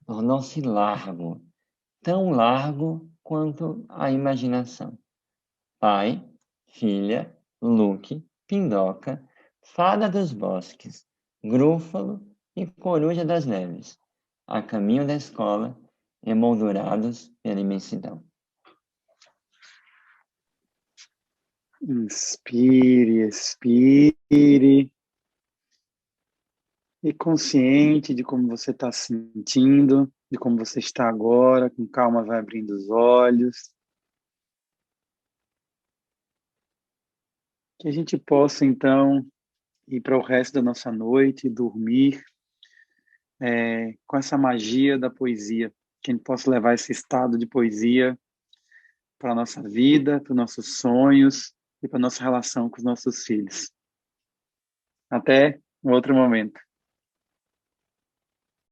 tornou-se largo, tão largo quanto a imaginação. Pai, filha, Luke, Pindoca, fada dos bosques, grúfalo e coruja das neves, a caminho da escola, emoldurados pela imensidão. Inspire, expire. E consciente de como você está se sentindo, de como você está agora, com calma vai abrindo os olhos. Que a gente possa, então, ir para o resto da nossa noite, dormir com essa magia da poesia. Que a gente possa levar esse estado de poesia para a nossa vida, para os nossos sonhos e para a nossa relação com os nossos filhos. Até um outro momento.